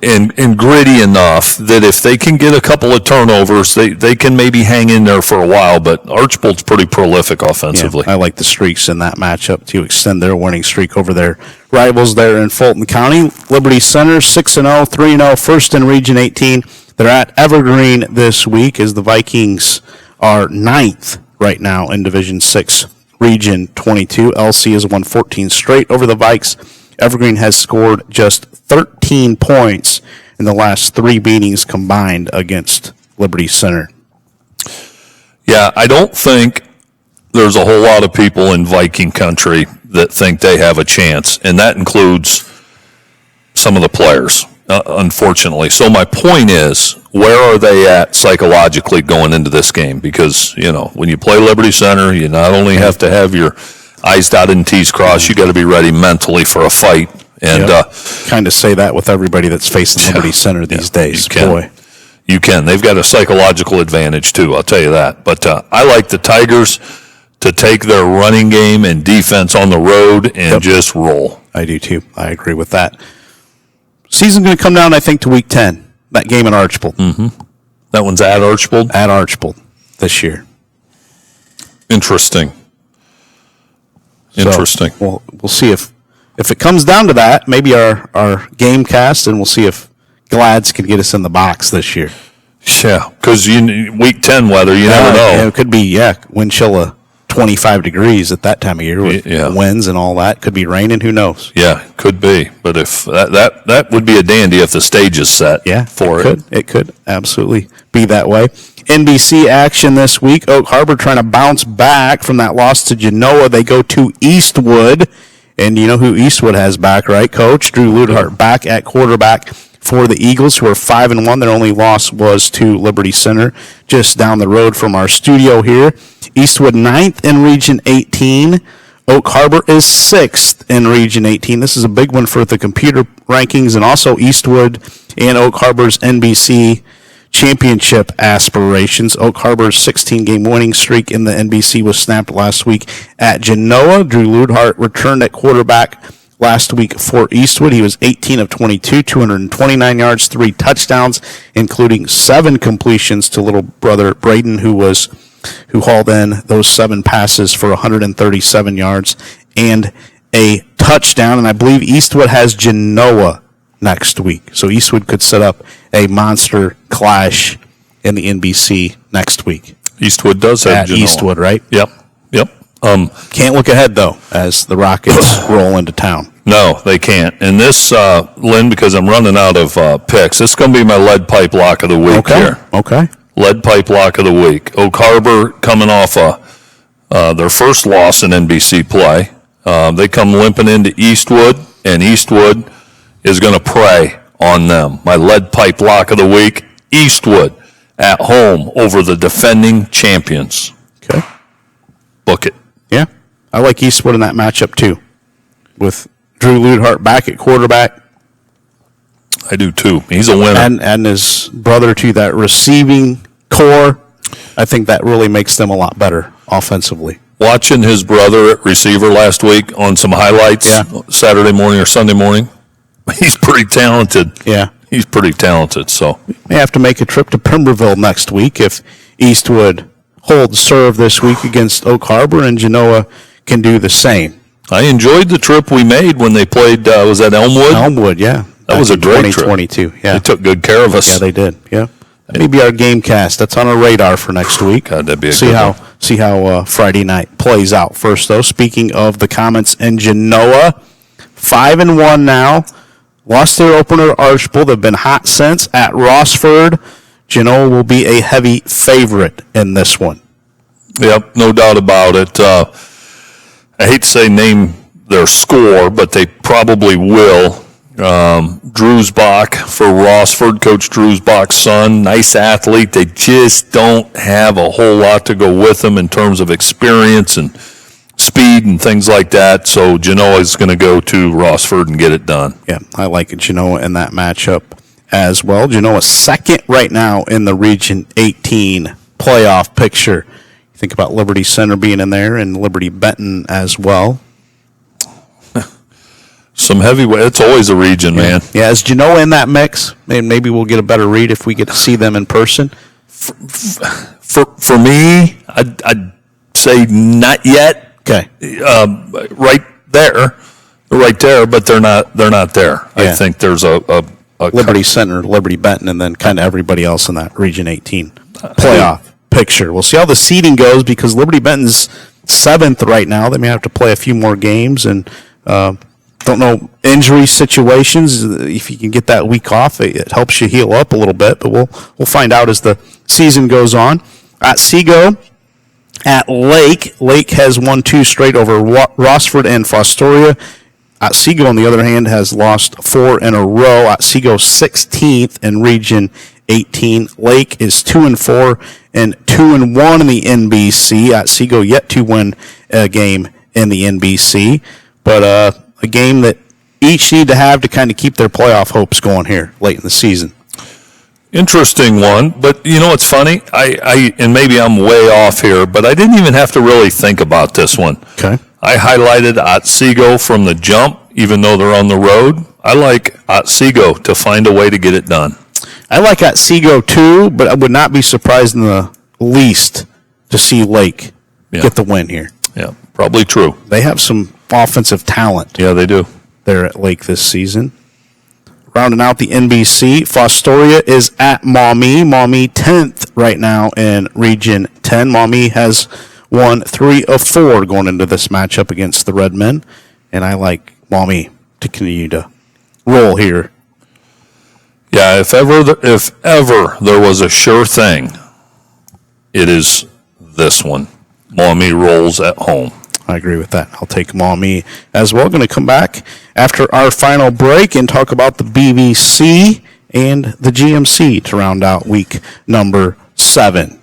and gritty enough that if they can get a couple of turnovers, they can maybe hang in there for a while. But Archbold's pretty prolific offensively. Yeah, I like the Streaks in that matchup to extend their winning streak over their rivals there in Fulton County. Liberty Center 6-0, 3-0, first in Region 18. They're at Evergreen this week as the Vikings are 9th right now in Division 6, Region 22. LC has won 14 straight over the Vikes. Evergreen has scored just 13 points in the last 3 meetings combined against Liberty Center. Yeah, I don't think there's a whole lot of people in Viking country that think they have a chance, and that includes some of the players, unfortunately. So my point is, where are they at psychologically going into this game? Because, when you play Liberty Center, you not only have to have your I's dotted and T's crossed, you got to be ready mentally for a fight. And kind of say that with everybody that's facing Liberty Center these days. You can. They've got a psychological advantage, too, I'll tell you that. But I like the Tigers to take their running game and defense on the road and just roll. I do, too. I agree with that. Season's going to come down, I think, to Week 10, that game in Archbold. Mm-hmm. That one's at Archbold? At Archbold this year. Interesting. So, we'll see if it comes down to that, maybe our game cast, and we'll see if Glads can get us in the box this year. Yeah, because Week 10 weather, you never know. Yeah, it could be, wind chill of 25 degrees at that time of year with winds and all that. Could be raining, who knows? Yeah, could be. But if that would be a dandy if the stage is set for it. It could absolutely be that way. NBC action this week. Oak Harbor trying to bounce back from that loss to Genoa. They go to Eastwood. And you know who Eastwood has back, right, Coach? Drew Ludhart back at quarterback for the Eagles, who are 5-1. Their only loss was to Liberty Center, just down the road from our studio here. Eastwood 9th in Region 18. Oak Harbor is 6th in Region 18. This is a big one for the computer rankings, and also Eastwood and Oak Harbor's NBC championship aspirations. Oak Harbor's 16-game winning streak in the NBC was snapped last week at Genoa. Drew Ludhart returned at quarterback last week for Eastwood. He was 18 of 22, 229 yards, 3 touchdowns, including 7 completions to little brother Braden, who hauled in those 7 passes for 137 yards and a touchdown. And I believe Eastwood has Genoa next week. So Eastwood could set up a monster clash in the NBC next week. Eastwood does have Genoa. Eastwood, right? Yep. Can't look ahead, though, as the Rockets roll into town. No, they can't. And this, Lynn, because I'm running out of picks, this is going to be my lead pipe lock of the week here. Okay. Lead pipe lock of the week. Oak Harbor coming off their first loss in NBC play. They come limping into Eastwood, and Eastwood is going to prey on them. My lead pipe lock of the week, Eastwood at home over the defending champions. Okay. Book it. Yeah. I like Eastwood in that matchup, too, with Drew Ludhart back at quarterback. I do, too. He's a winner. And his brother to that receiving core. I think that really makes them a lot better offensively. Watching his brother at receiver last week on some highlights Saturday morning or Sunday morning, he's pretty talented. Yeah. He's pretty talented, so. May have to make a trip to Pemberville next week if Eastwood holds serve this week against Oak Harbor, and Genoa can do the same. I enjoyed the trip we made when they played, was that Elmwood? Elmwood, yeah. That was a great 2022, trip. yeah. They took good care of us. Yeah, they did, yeah. Maybe our game cast. That's on our radar for next week. God, that'd be a good one. See how Friday night plays out. First, though, speaking of the Comets and Genoa, 5-1 now. Lost their opener, Archbold. They've been hot since at Rossford. Genoa will be a heavy favorite in this one. Yep, no doubt about it. I hate to say name their score, but they probably will. Drewsbach for Rossford, Coach Drewsbach's son. Nice athlete. They just don't have a whole lot to go with them in terms of experience and speed and things like that. So Genoa is going to go to Rossford and get it done. Yeah, I like Genoa in that matchup as well. Genoa second right now in the Region 18 playoff picture. You think about Liberty Center being in there and Liberty Benton as well. Some heavyweight. It's always a region, man. Yeah, is Genoa in that mix? Maybe we'll get a better read if we get to see them in person. For me, I'd say not yet. Okay, right there, but they're not there. Yeah. I think there's a Liberty Center, Liberty Benton, and then kind of everybody else in that Region 18 playoff picture. We'll see how the seeding goes because Liberty Benton's 7th right now. They may have to play a few more games, and don't know injury situations. If you can get that week off, it helps you heal up a little bit. But we'll find out as the season goes on. At Seago, at Lake has won 2 straight over Rossford and Fostoria. At Seago, on the other hand, has lost 4 in a row. At Seago, 16th in Region 18. Lake is 2-4 and 2-1 in the NBC. At Seago, yet to win a game in the NBC, but a game that each need to have to kind of keep their playoff hopes going here late in the season. Interesting one, but you know what's funny? I and maybe I'm way off here, but I didn't even have to really think about this one. Okay. I highlighted Otsego from the jump, even though they're on the road. I like Otsego to find a way to get it done. I like Otsego too, but I would not be surprised in the least to see Lake get the win here. Yeah, probably true. They have some offensive talent. Yeah, they do. There at Lake this season. Rounding out the NBC, Fostoria is at Maumee. Maumee 10th right now in Region 10. Maumee has won 3 of 4 going into this matchup against the Redmen, and I like Maumee to continue to roll here. Yeah, if ever there was a sure thing, it is this one. Maumee rolls at home. I agree with that. I'll take Maumee as well. Going to come back after our final break and talk about the BBC and the GMC to round out week number 7.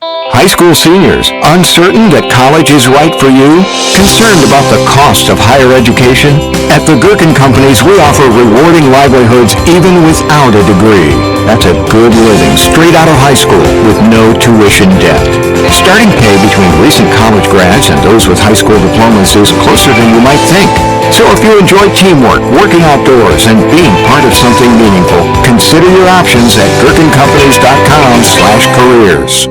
High school seniors, uncertain that college is right for you? Concerned about the cost of higher education? At the Gherkin Companies, we offer rewarding livelihoods even without a degree. That's a good living straight out of high school with no tuition debt. Starting pay between recent college grads and those with high school diplomas is closer than you might think. So if you enjoy teamwork, working outdoors, and being part of something meaningful, consider your options at GherkinCompanies.com/careers.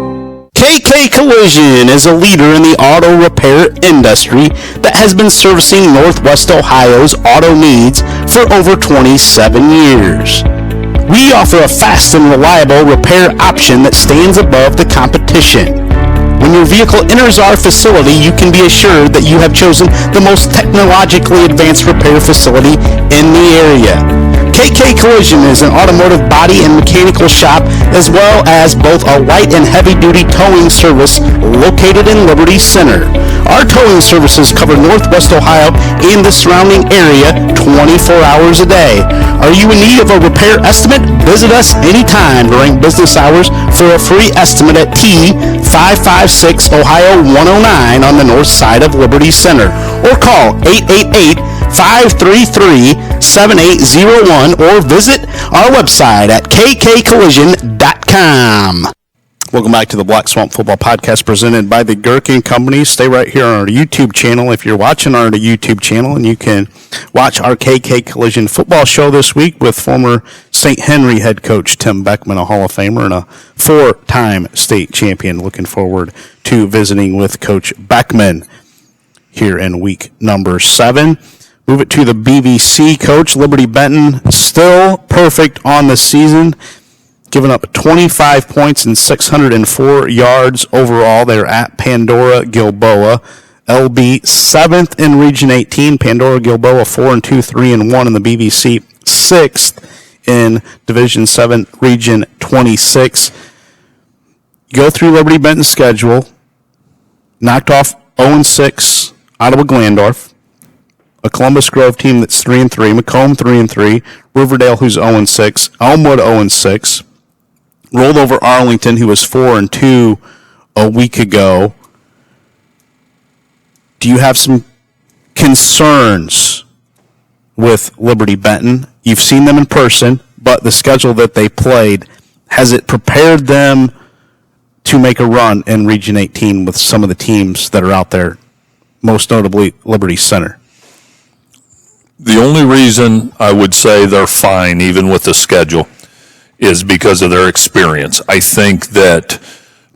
KK Collision is a leader in the auto repair industry that has been servicing Northwest Ohio's auto needs for over 27 years. We offer a fast and reliable repair option that stands above the competition. When your vehicle enters our facility, you can be assured that you have chosen the most technologically advanced repair facility in the area. KK Collision is an automotive body and mechanical shop, as well as both a light and heavy-duty towing service located in Liberty Center. Our towing services cover Northwest Ohio and the surrounding area 24 hours a day. Are you in need of a repair estimate? Visit us anytime during business hours for a free estimate at T556 Ohio 109 on the north side of Liberty Center, or call 888-533-7801 or visit our website at kkcollision.com. Welcome back to the Black Swamp Football Podcast presented by the Gherkin Company. Stay right here on our YouTube channel if you're watching our YouTube channel, and you can watch our KK Collision football show this week with former St. Henry head coach Tim Beckman, a Hall of Famer and a 4-time state champion. Looking forward to visiting with Coach Beckman here in week number 7. Move it to the BBC, Coach. Liberty Benton still perfect on the season, giving up 25 points and 604 yards overall. They're at Pandora Gilboa. LB 7th in Region 18. Pandora Gilboa 4-2, 3-1 in the BBC. 6th in Division 7, Region 26. Go through Liberty Benton's schedule. Knocked off 0-6 Ottawa Glandorf. a Columbus Grove team that's 3-3, Macomb 3-3, Riverdale who's 0-6, Elmwood 0-6, rolled over Arlington who was 4-2 a week ago. Do you have some concerns with Liberty Benton? You've seen them in person, but the schedule that they played, has it prepared them to make a run in Region 18 with some of the teams that are out there, most notably Liberty Center? The only reason I would say they're fine, even with the schedule, is because of their experience. I think that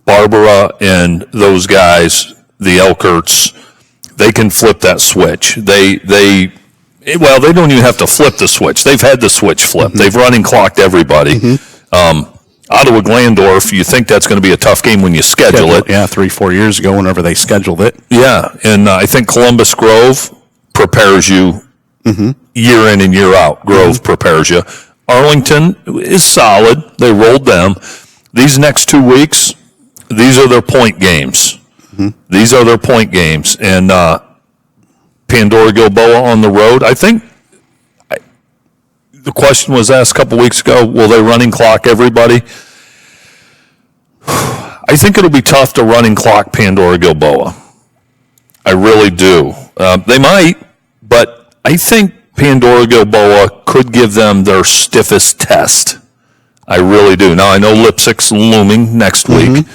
Barbara and those guys, the Elkerts, they can flip that switch. They don't even have to flip the switch. They've had the switch flipped. They've running clocked everybody. Ottawa Glandorf, you think that's going to be a tough game when you schedule it. Yeah, 3-4 years ago whenever they scheduled it. Yeah, and I think Columbus Grove prepares you year in and year out. Grove prepares you. Arlington is solid. They rolled them. These next 2 weeks, these are their point games. These are their point games. And Pandora Gilboa on the road, I think the question was asked a couple weeks ago, will they running clock everybody? I think it'll be tough to running clock Pandora Gilboa. I really do. They might, but I think Pandora Gilboa could give them their stiffest test. I really do. Now, I know Lipsick's looming next week,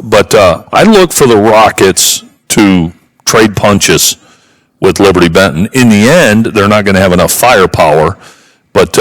but I look for the Rockets to trade punches with Liberty Benton. In the end, they're not going to have enough firepower, but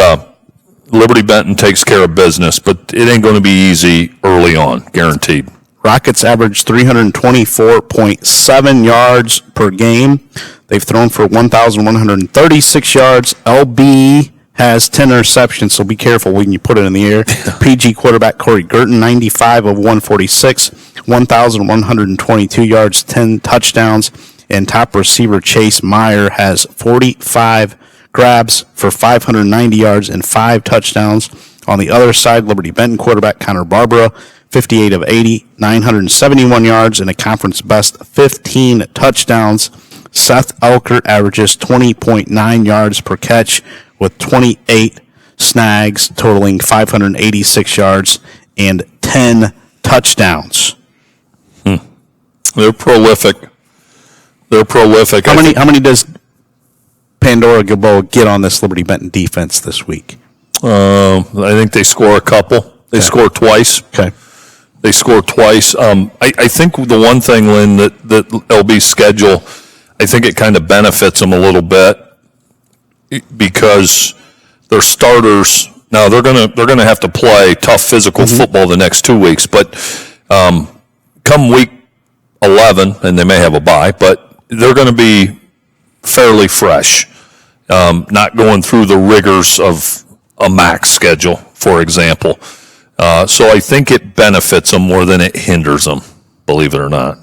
Liberty Benton takes care of business, but it ain't going to be easy early on, guaranteed. Rockets average 324.7 yards per game. They've thrown for 1,136 yards. LB has 10 interceptions, so be careful when you put it in the air. PG quarterback Corey Gurton, 95 of 146, 1,122 yards, 10 touchdowns. And top receiver Chase Meyer has 45 grabs for 590 yards and 5 touchdowns. On the other side, Liberty Benton quarterback Connor Barbara, 58 of 80, 971 yards, and a conference best 15 touchdowns. Seth Elkert averages 20.9 yards per catch with 28 snags, totaling 586 yards and 10 touchdowns. They're prolific. How many does Pandora Gilboa get on this Liberty Benton defense this week? I think they score a couple. They score twice. Okay. They score twice. I think the one thing, Lynn, that LB's schedule, I think it kind of benefits them a little bit because their starters now they're gonna have to play tough physical football the next 2 weeks. But come week 11, and they may have a bye, but they're going to be fairly fresh, not going through the rigors of a max schedule, for example. So I think it benefits them more than it hinders them, believe it or not.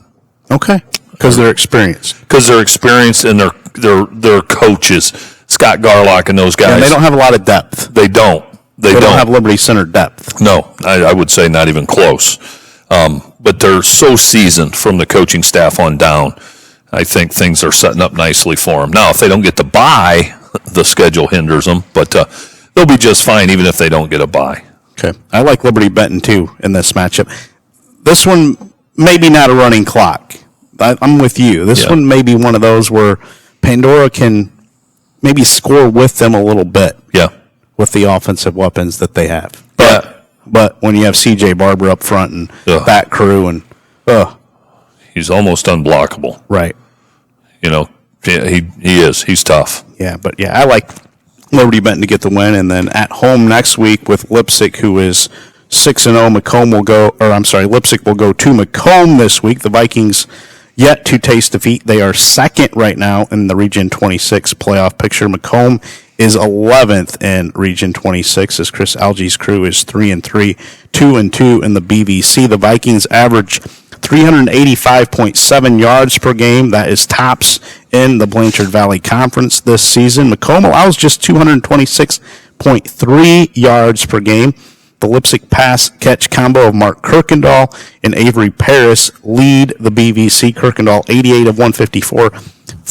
Okay. Because they're experienced. Because they're experienced and they're coaches. Scott Garlock and those guys. And they don't have a lot of depth. They don't. They don't have Liberty Center depth. No, I would say not even close. But they're so seasoned from the coaching staff on down. I think things are setting up nicely for them. Now, if they don't get the bye, the schedule hinders them, but they'll be just fine even if they don't get a bye. Okay. I like Liberty Benton, too, in this matchup. This one, maybe not a running clock. I'm with you. This one may be one of those where Pandora can maybe score with them a little bit. Yeah. With the offensive weapons that they have. But when you have C.J. Barber up front and that crew and he's almost unblockable. Right. You know, he is. He's tough. Yeah, but I like Liberty Benton to get the win, and then at home next week with Lipsick, who is 6-0. Lipsick will go to Macomb this week. The Vikings yet to taste defeat. They are second right now in the Region 26 playoff picture. Macomb is 11th in Region 26 as Chris Alge's crew is 3-3, 2-2 in the BVC. The Vikings average 385.7 yards per game. That is tops in the Blanchard Valley Conference this season. Macomb allows just 226.3 yards per game. The Lipsick pass-catch combo of Mark Kirkendall and Avery Paris lead the BVC. Kirkendall, 88 of 154,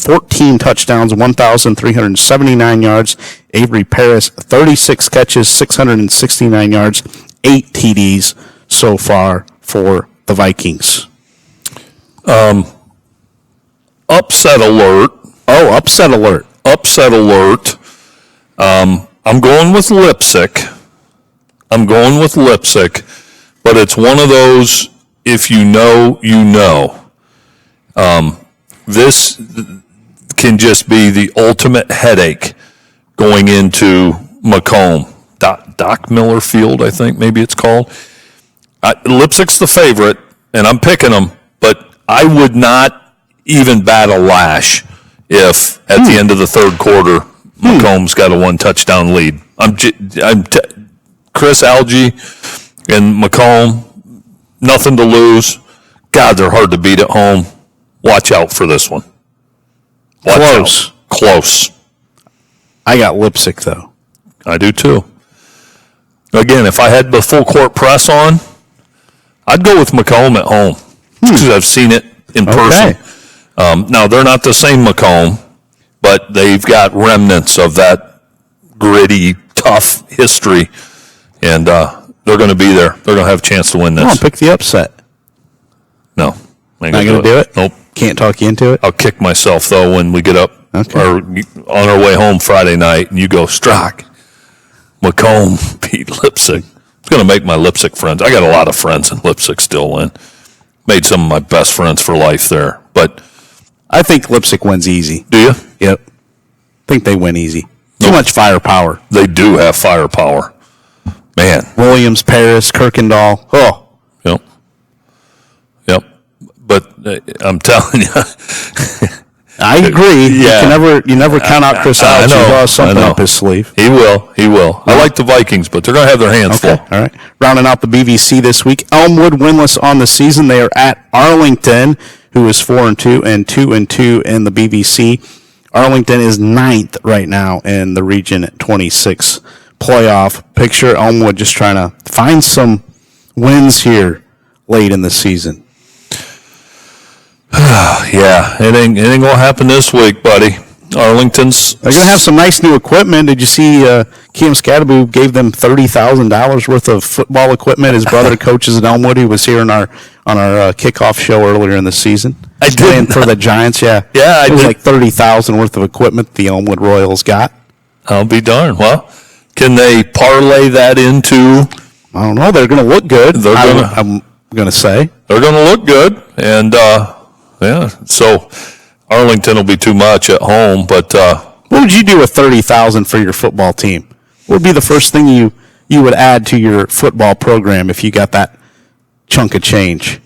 14 touchdowns, 1,379 yards. Avery Paris, 36 catches, 669 yards, 8 TDs so far for the Vikings. Upset alert. Oh, upset alert. Upset alert. I'm going with Lipsick. But it's one of those, if you know, you know. This can just be the ultimate headache going into Macomb. Doc Miller Field, I think maybe it's called. Lipsick's the favorite, and I'm picking them, but I would not even bat a lash if at the end of the third quarter Macomb's got a 1-touchdown lead. Chris Algie and Macomb, nothing to lose. God, they're hard to beat at home. Watch out for this one. Close. I got Lipsick, though. I do, too. Again, if I had the full court press on, I'd go with Macomb at home because I've seen it in person. Now, they're not the same Macomb, but they've got remnants of that gritty, tough history, and they're going to be there. They're going to have a chance to win this. Come on, pick the upset. No. Not going to do it? Nope. Can't talk you into it? I'll kick myself, though, when we get up or on our way home Friday night, and you go, Strock, Macomb beat Lipsick. It's going to make my Lipsick friends. I got a lot of friends in Lipsick still, and made some of my best friends for life there. But I think Lipsick wins easy. Do you? Yep. I think they win easy. Too much firepower. They do have firepower. Man. Williams, Paris, Kirkendall. Oh. Yep. But I'm telling you. I agree. Yeah. You never count out Chris Allen. He has something up his sleeve. He will. I like the Vikings, but they're going to have their hands full. All right. Rounding out the BVC this week, Elmwood winless on the season. They are at Arlington, who is 4-2 and 2-2 in the BVC. Arlington is 9th right now in the Region 26 playoff picture. Elmwood just trying to find some wins here late in the season. Yeah, it ain't gonna happen this week, buddy. Arlington's they're gonna have some nice new equipment. Did you see Kim Scadaboo gave them $30,000 worth of football equipment? His brother coaches at Elmwood. He was here on our kickoff show earlier in the season. I did for the Giants. Yeah, it was did. like $30,000 worth of equipment the Elmwood Royals got. I'll be darned. Well, can they parlay that into? I don't know. They're gonna look good. I'm gonna say they're gonna look good, and yeah. So Arlington will be too much at home, but what would you do with $30,000 for your football team? What would be the first thing you would add to your football program if you got that chunk of change?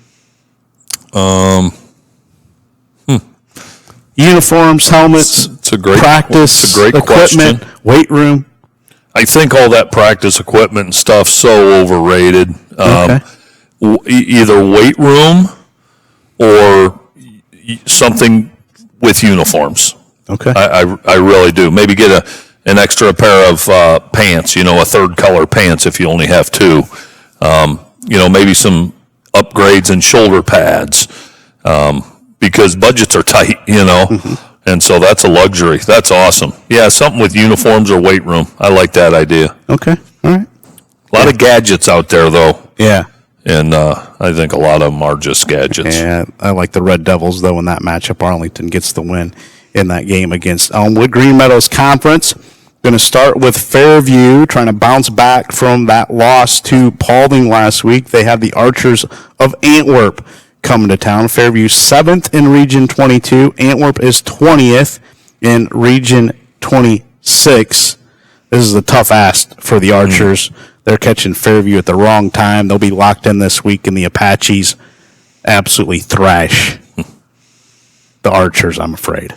Uniforms, helmets, it's a great practice, it's a great equipment, question. Weight room. I think all that practice equipment and stuff so overrated. Either weight room or something with uniforms. Okay. I really do. Maybe get an extra pair of pants, a third color pants if you only have two. Maybe some upgrades in shoulder pads because budgets are tight, and so that's a luxury. That's awesome. Yeah, something with uniforms or weight room. I like that idea. Okay. All right. A lot of gadgets out there, though. Yeah. And I think a lot of them are just gadgets. Yeah, I like the Red Devils, though, in that matchup. Arlington gets the win in that game against Elmwood. Green Meadows Conference, going to start with Fairview, trying to bounce back from that loss to Paulding last week. They have the Archers of Antwerp coming to town. Fairview 7th in Region 22. Antwerp is 20th in Region 26. This is a tough ask for the Archers. They're catching Fairview at the wrong time. They'll be locked in this week, and the Apaches absolutely thrash the Archers, I'm afraid.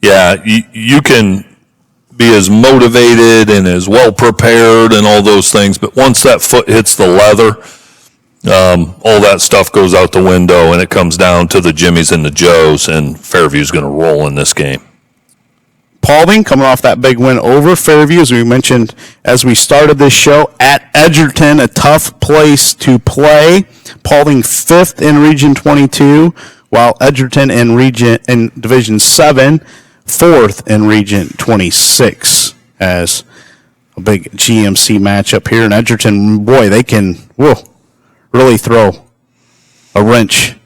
Yeah, you can be as motivated and as well prepared and all those things, but once that foot hits the leather, all that stuff goes out the window, and it comes down to the Jimmies and the Joes, and Fairview's going to roll in this game. Paulding coming off that big win over Fairview, as we mentioned as we started this show, at Edgerton, a tough place to play. Paulding 5th in Region 22, while Edgerton in Division 7, 4th in Region 26 as a big GMC matchup here. And Edgerton, boy, they can really throw a wrench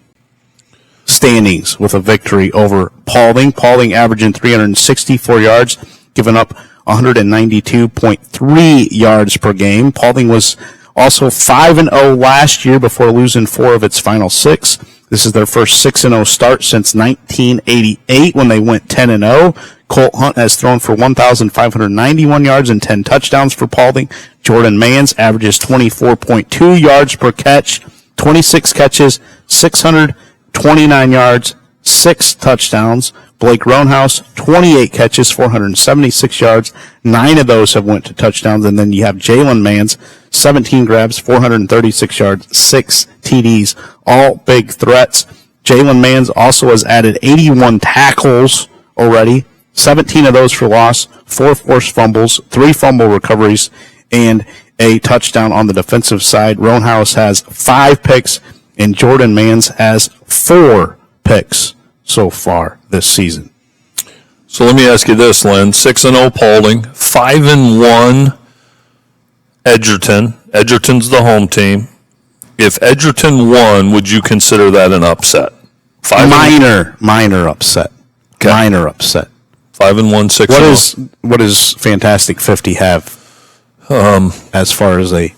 standings with a victory over Paulding. Paulding averaging 364 yards, giving up 192.3 yards per game. Paulding was also 5-0 last year before losing 4 of its final 6. This is their first 6-0 start since 1988 when they went 10-0. Colt Hunt has thrown for 1,591 yards and 10 touchdowns for Paulding. Jordan Mans averages 24.2 yards per catch, 26 catches, 629 yards, 6 touchdowns. Blake Roanhouse, 28 catches, 476 yards. 9 of those have went to touchdowns. And then you have Jalen Mans, 17 grabs, 436 yards, 6 TDs, all big threats. Jalen Mans also has added 81 tackles already, 17 of those for loss, 4 forced fumbles, 3 fumble recoveries, and a touchdown on the defensive side. Roanhouse has 5 picks, and Jordan Mans has 4 picks so far this season. So let me ask you this, Lynn. 6-0 Paulding, 5-1 Edgerton. Edgerton's the home team. If Edgerton won, would you consider that an upset? Minor upset. Okay. Minor upset. 5-1, 6-0. What does Fantastic 50 have as far as a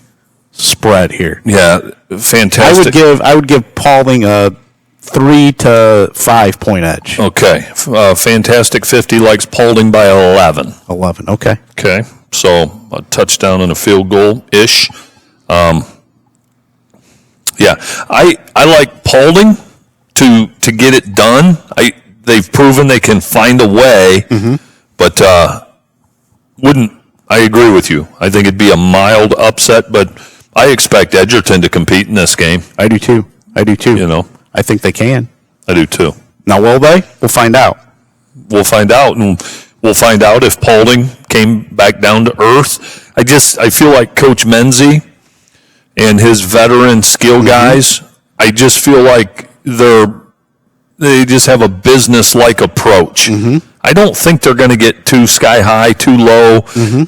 spread here? Yeah, Fantastic. I would give Paulding a 3 to 5 point edge. Okay. Fantastic 50 likes Paulding by 11. 11, okay. Okay. So a touchdown and a field goal-ish. Yeah. I like Paulding to get it done. They've proven they can find a way, but I agree with you. I think it'd be a mild upset, but I expect Edgerton to compete in this game. I do too. You know, I think they can. I do too. Now, will they? We'll find out. We'll find out, and we'll find out if Paulding came back down to earth. I feel like Coach Menzie and his veteran skill guys, I just feel like they just have a business-like approach. I don't think they're going to get too sky high, too low.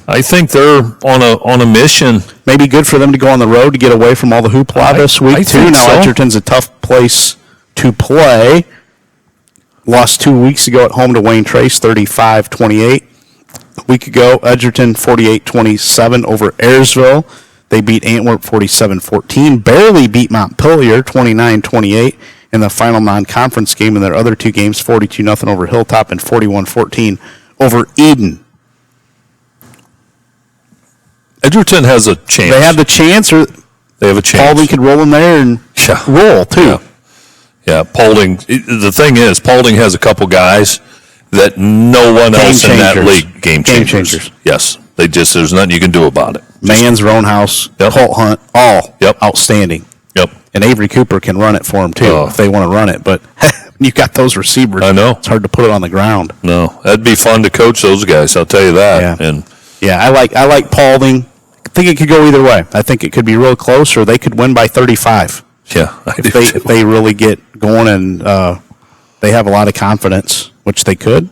I think they're on a mission. Maybe good for them to go on the road to get away from all the hoopla this week, too. Now, Edgerton's a tough place to play. Lost 2 weeks ago at home to Wayne Trace, 35-28. A week ago, Edgerton 48-27 over Ayersville. They beat Antwerp 47-14. Barely beat Montpelier 29-28 in the final non-conference game. In their other 2 games, 42-0 over Hilltop and 41-14 over Eden. Edgerton has a chance. They have the chance, or they have a chance. Paulding could roll in there and roll, too. Yeah, Paulding. The thing is, Paulding has a couple guys that no one else in that league. Game changers. Yes. There's nothing you can do about it. Mans, Roanhouse, Colt Hunt, all outstanding. Yep. And Avery Cooper can run it for them, too, if they want to run it. But you got those receivers. I know. It's hard to put it on the ground. No, that'd be fun to coach those guys, I'll tell you that. Yeah, I like Paulding. I think it could go either way. I think it could be real close, or they could win by 35. Yeah, if they really get going and they have a lot of confidence, which they could.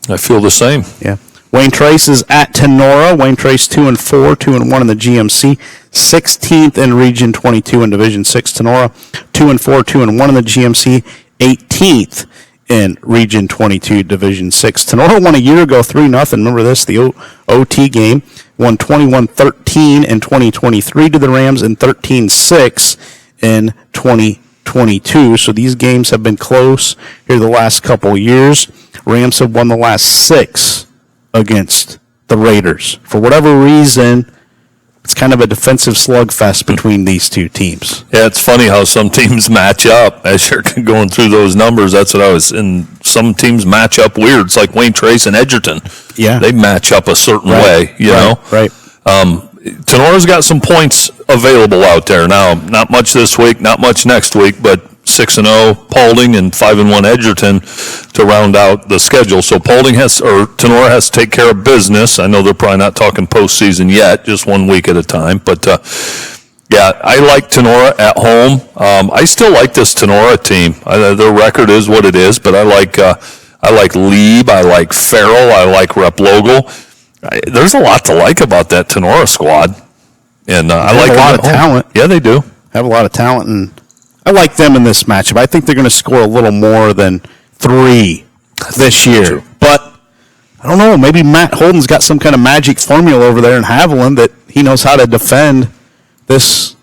I feel the same. Yeah. Wayne Trace is at Tenora. Wayne Trace 2-4, 2-1 in the GMC, 16th in Region 22 in Division 6. Tenora 2-4, 2-1 in the GMC, 18th in Region 22 Division 6. Tenora won a year ago 3-0. Remember this, the OT game. Won 21-13 in 2023 to the Rams and 13-6 in 2022. So these games have been close here the last couple of years. Rams have won the last 6 against the Raiders. For whatever reason, it's kind of a defensive slugfest between these two teams. Yeah, it's funny how some teams match up. As you're going through those numbers, that's what I was in. Some teams match up weird. It's like Wayne Trace and Edgerton. Yeah. They match up a certain way, you know? Right. Tenora's got some points available out there. Now, not much this week, not much next week, but 6-0 Paulding and 5-1 Edgerton to round out the schedule. So Tenora has to take care of business. I know they're probably not talking postseason yet, just 1 week at a time. But Yeah, I like Tenora at home. I still like this Tenora team. Their record is what it is, but I like Lieb, I like Farrell, I like Replogle. There's a lot to like about that Tenora squad, and I like a lot of talent. Yeah, they do have a lot of talent, and I like them in this matchup. I think they're going to score a little more than 3 this year, true. But I don't know. Maybe Matt Holden's got some kind of magic formula over there in Haviland that he knows how to defend this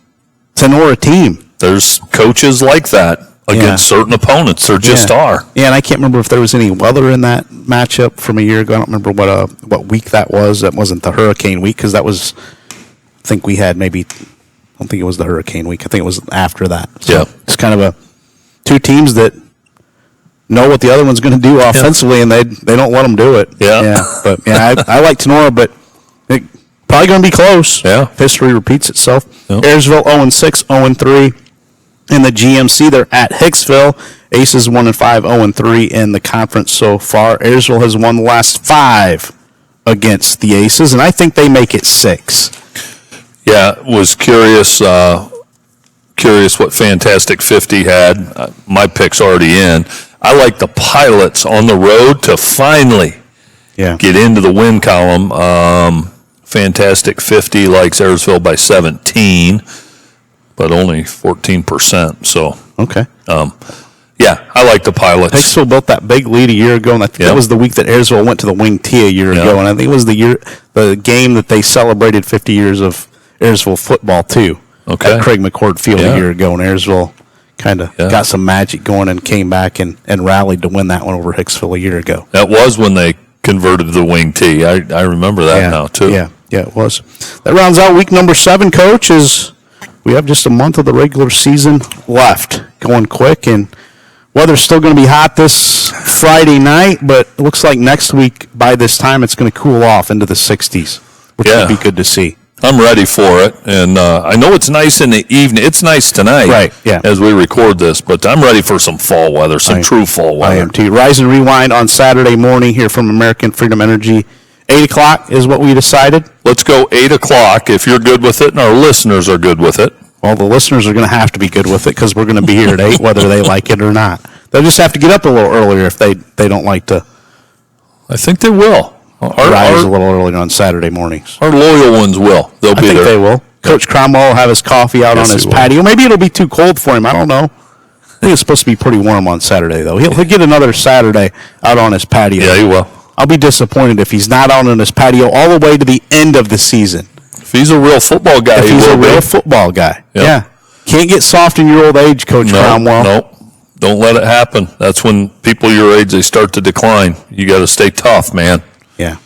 Tenora team. There's coaches like that against certain opponents. There just are. Yeah, and I can't remember if there was any weather in that matchup from a year ago. I don't remember what week that was. That wasn't the hurricane week because that was, I think we had maybe, I don't think it was the hurricane week. I think it was after that. So it's kind of two teams that know what the other one's going to do offensively, and they don't let them do it. But I like Tenora, but probably going to be close. Yeah. History repeats itself. Yep. Ayersville 0-6, 0-3 in the GMC. They're at Hicksville. Aces 1-5, 0-3 in the conference so far. Ayersville has won the last 5 against the Aces, and I think they make it 6. Yeah, was curious what Fantastic 50 had. My pick's already in. I like the Pilots on the road to finally get into the win column. Fantastic 50 likes Ayersville by 17, but only 14%. So okay, I like the Pilots. Hicksville built that big lead a year ago, and I think that was the week that Ayersville went to the Wing T a year ago, and I think it was the game that they celebrated 50 years of Ayersville football too. Okay, at Craig McCord Field a year ago, and Ayersville kind of got some magic going and came back and rallied to win that one over Hicksville a year ago. That was when they converted to the Wing T. I remember that now too. Yeah, it was. That rounds out week number 7, Coach. We have just a month of the regular season left, going quick, and weather's still going to be hot this Friday night, but it looks like next week by this time it's going to cool off into the 60s, which would be good to see. I'm ready for it, and I know it's nice in the evening. It's nice tonight, right? Yeah, as we record this, but I'm ready for some fall weather, true fall weather. I am too. Rise and Rewind on Saturday morning here from American Freedom Energy. 8 o'clock is what we decided. Let's go 8 o'clock if you're good with it, and our listeners are good with it. Well, the listeners are going to have to be good with it because we're going to be here at 8, whether they like it or not. They'll just have to get up a little earlier if they don't like to. I think they will. Rise a little earlier on Saturday mornings. Our loyal ones will. They'll be there. I think they will. Coach Cromwell will have his coffee out on his patio. Maybe it'll be too cold for him. I don't know. I think it's supposed to be pretty warm on Saturday, though. He'll get another Saturday out on his patio. Yeah, he will. I'll be disappointed if he's not out on his patio all the way to the end of the season. If he's a real football guy, football guy. Yep. Yeah. Can't get soft in your old age, Coach Cromwell. Nope. Don't let it happen. That's when people your age, they start to decline. You got to stay tough, man. Yeah.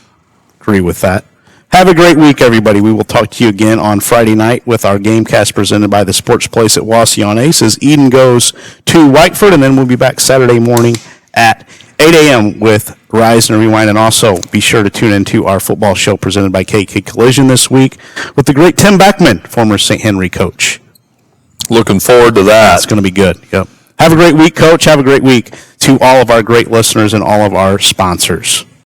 Agree with that. Have a great week, everybody. We will talk to you again on Friday night with our Gamecast presented by the Sports Place at Wassee on Aces. Eden goes to Whiteford, and then we'll be back Saturday morning at 8 a.m. with Rise and Rewind. And also be sure to tune into our football show presented by KK Collision this week with the great Tim Beckman, former St. Henry coach. Looking forward to that. It's going to be good. Yep. Have a great week, Coach. Have a great week to all of our great listeners and all of our sponsors.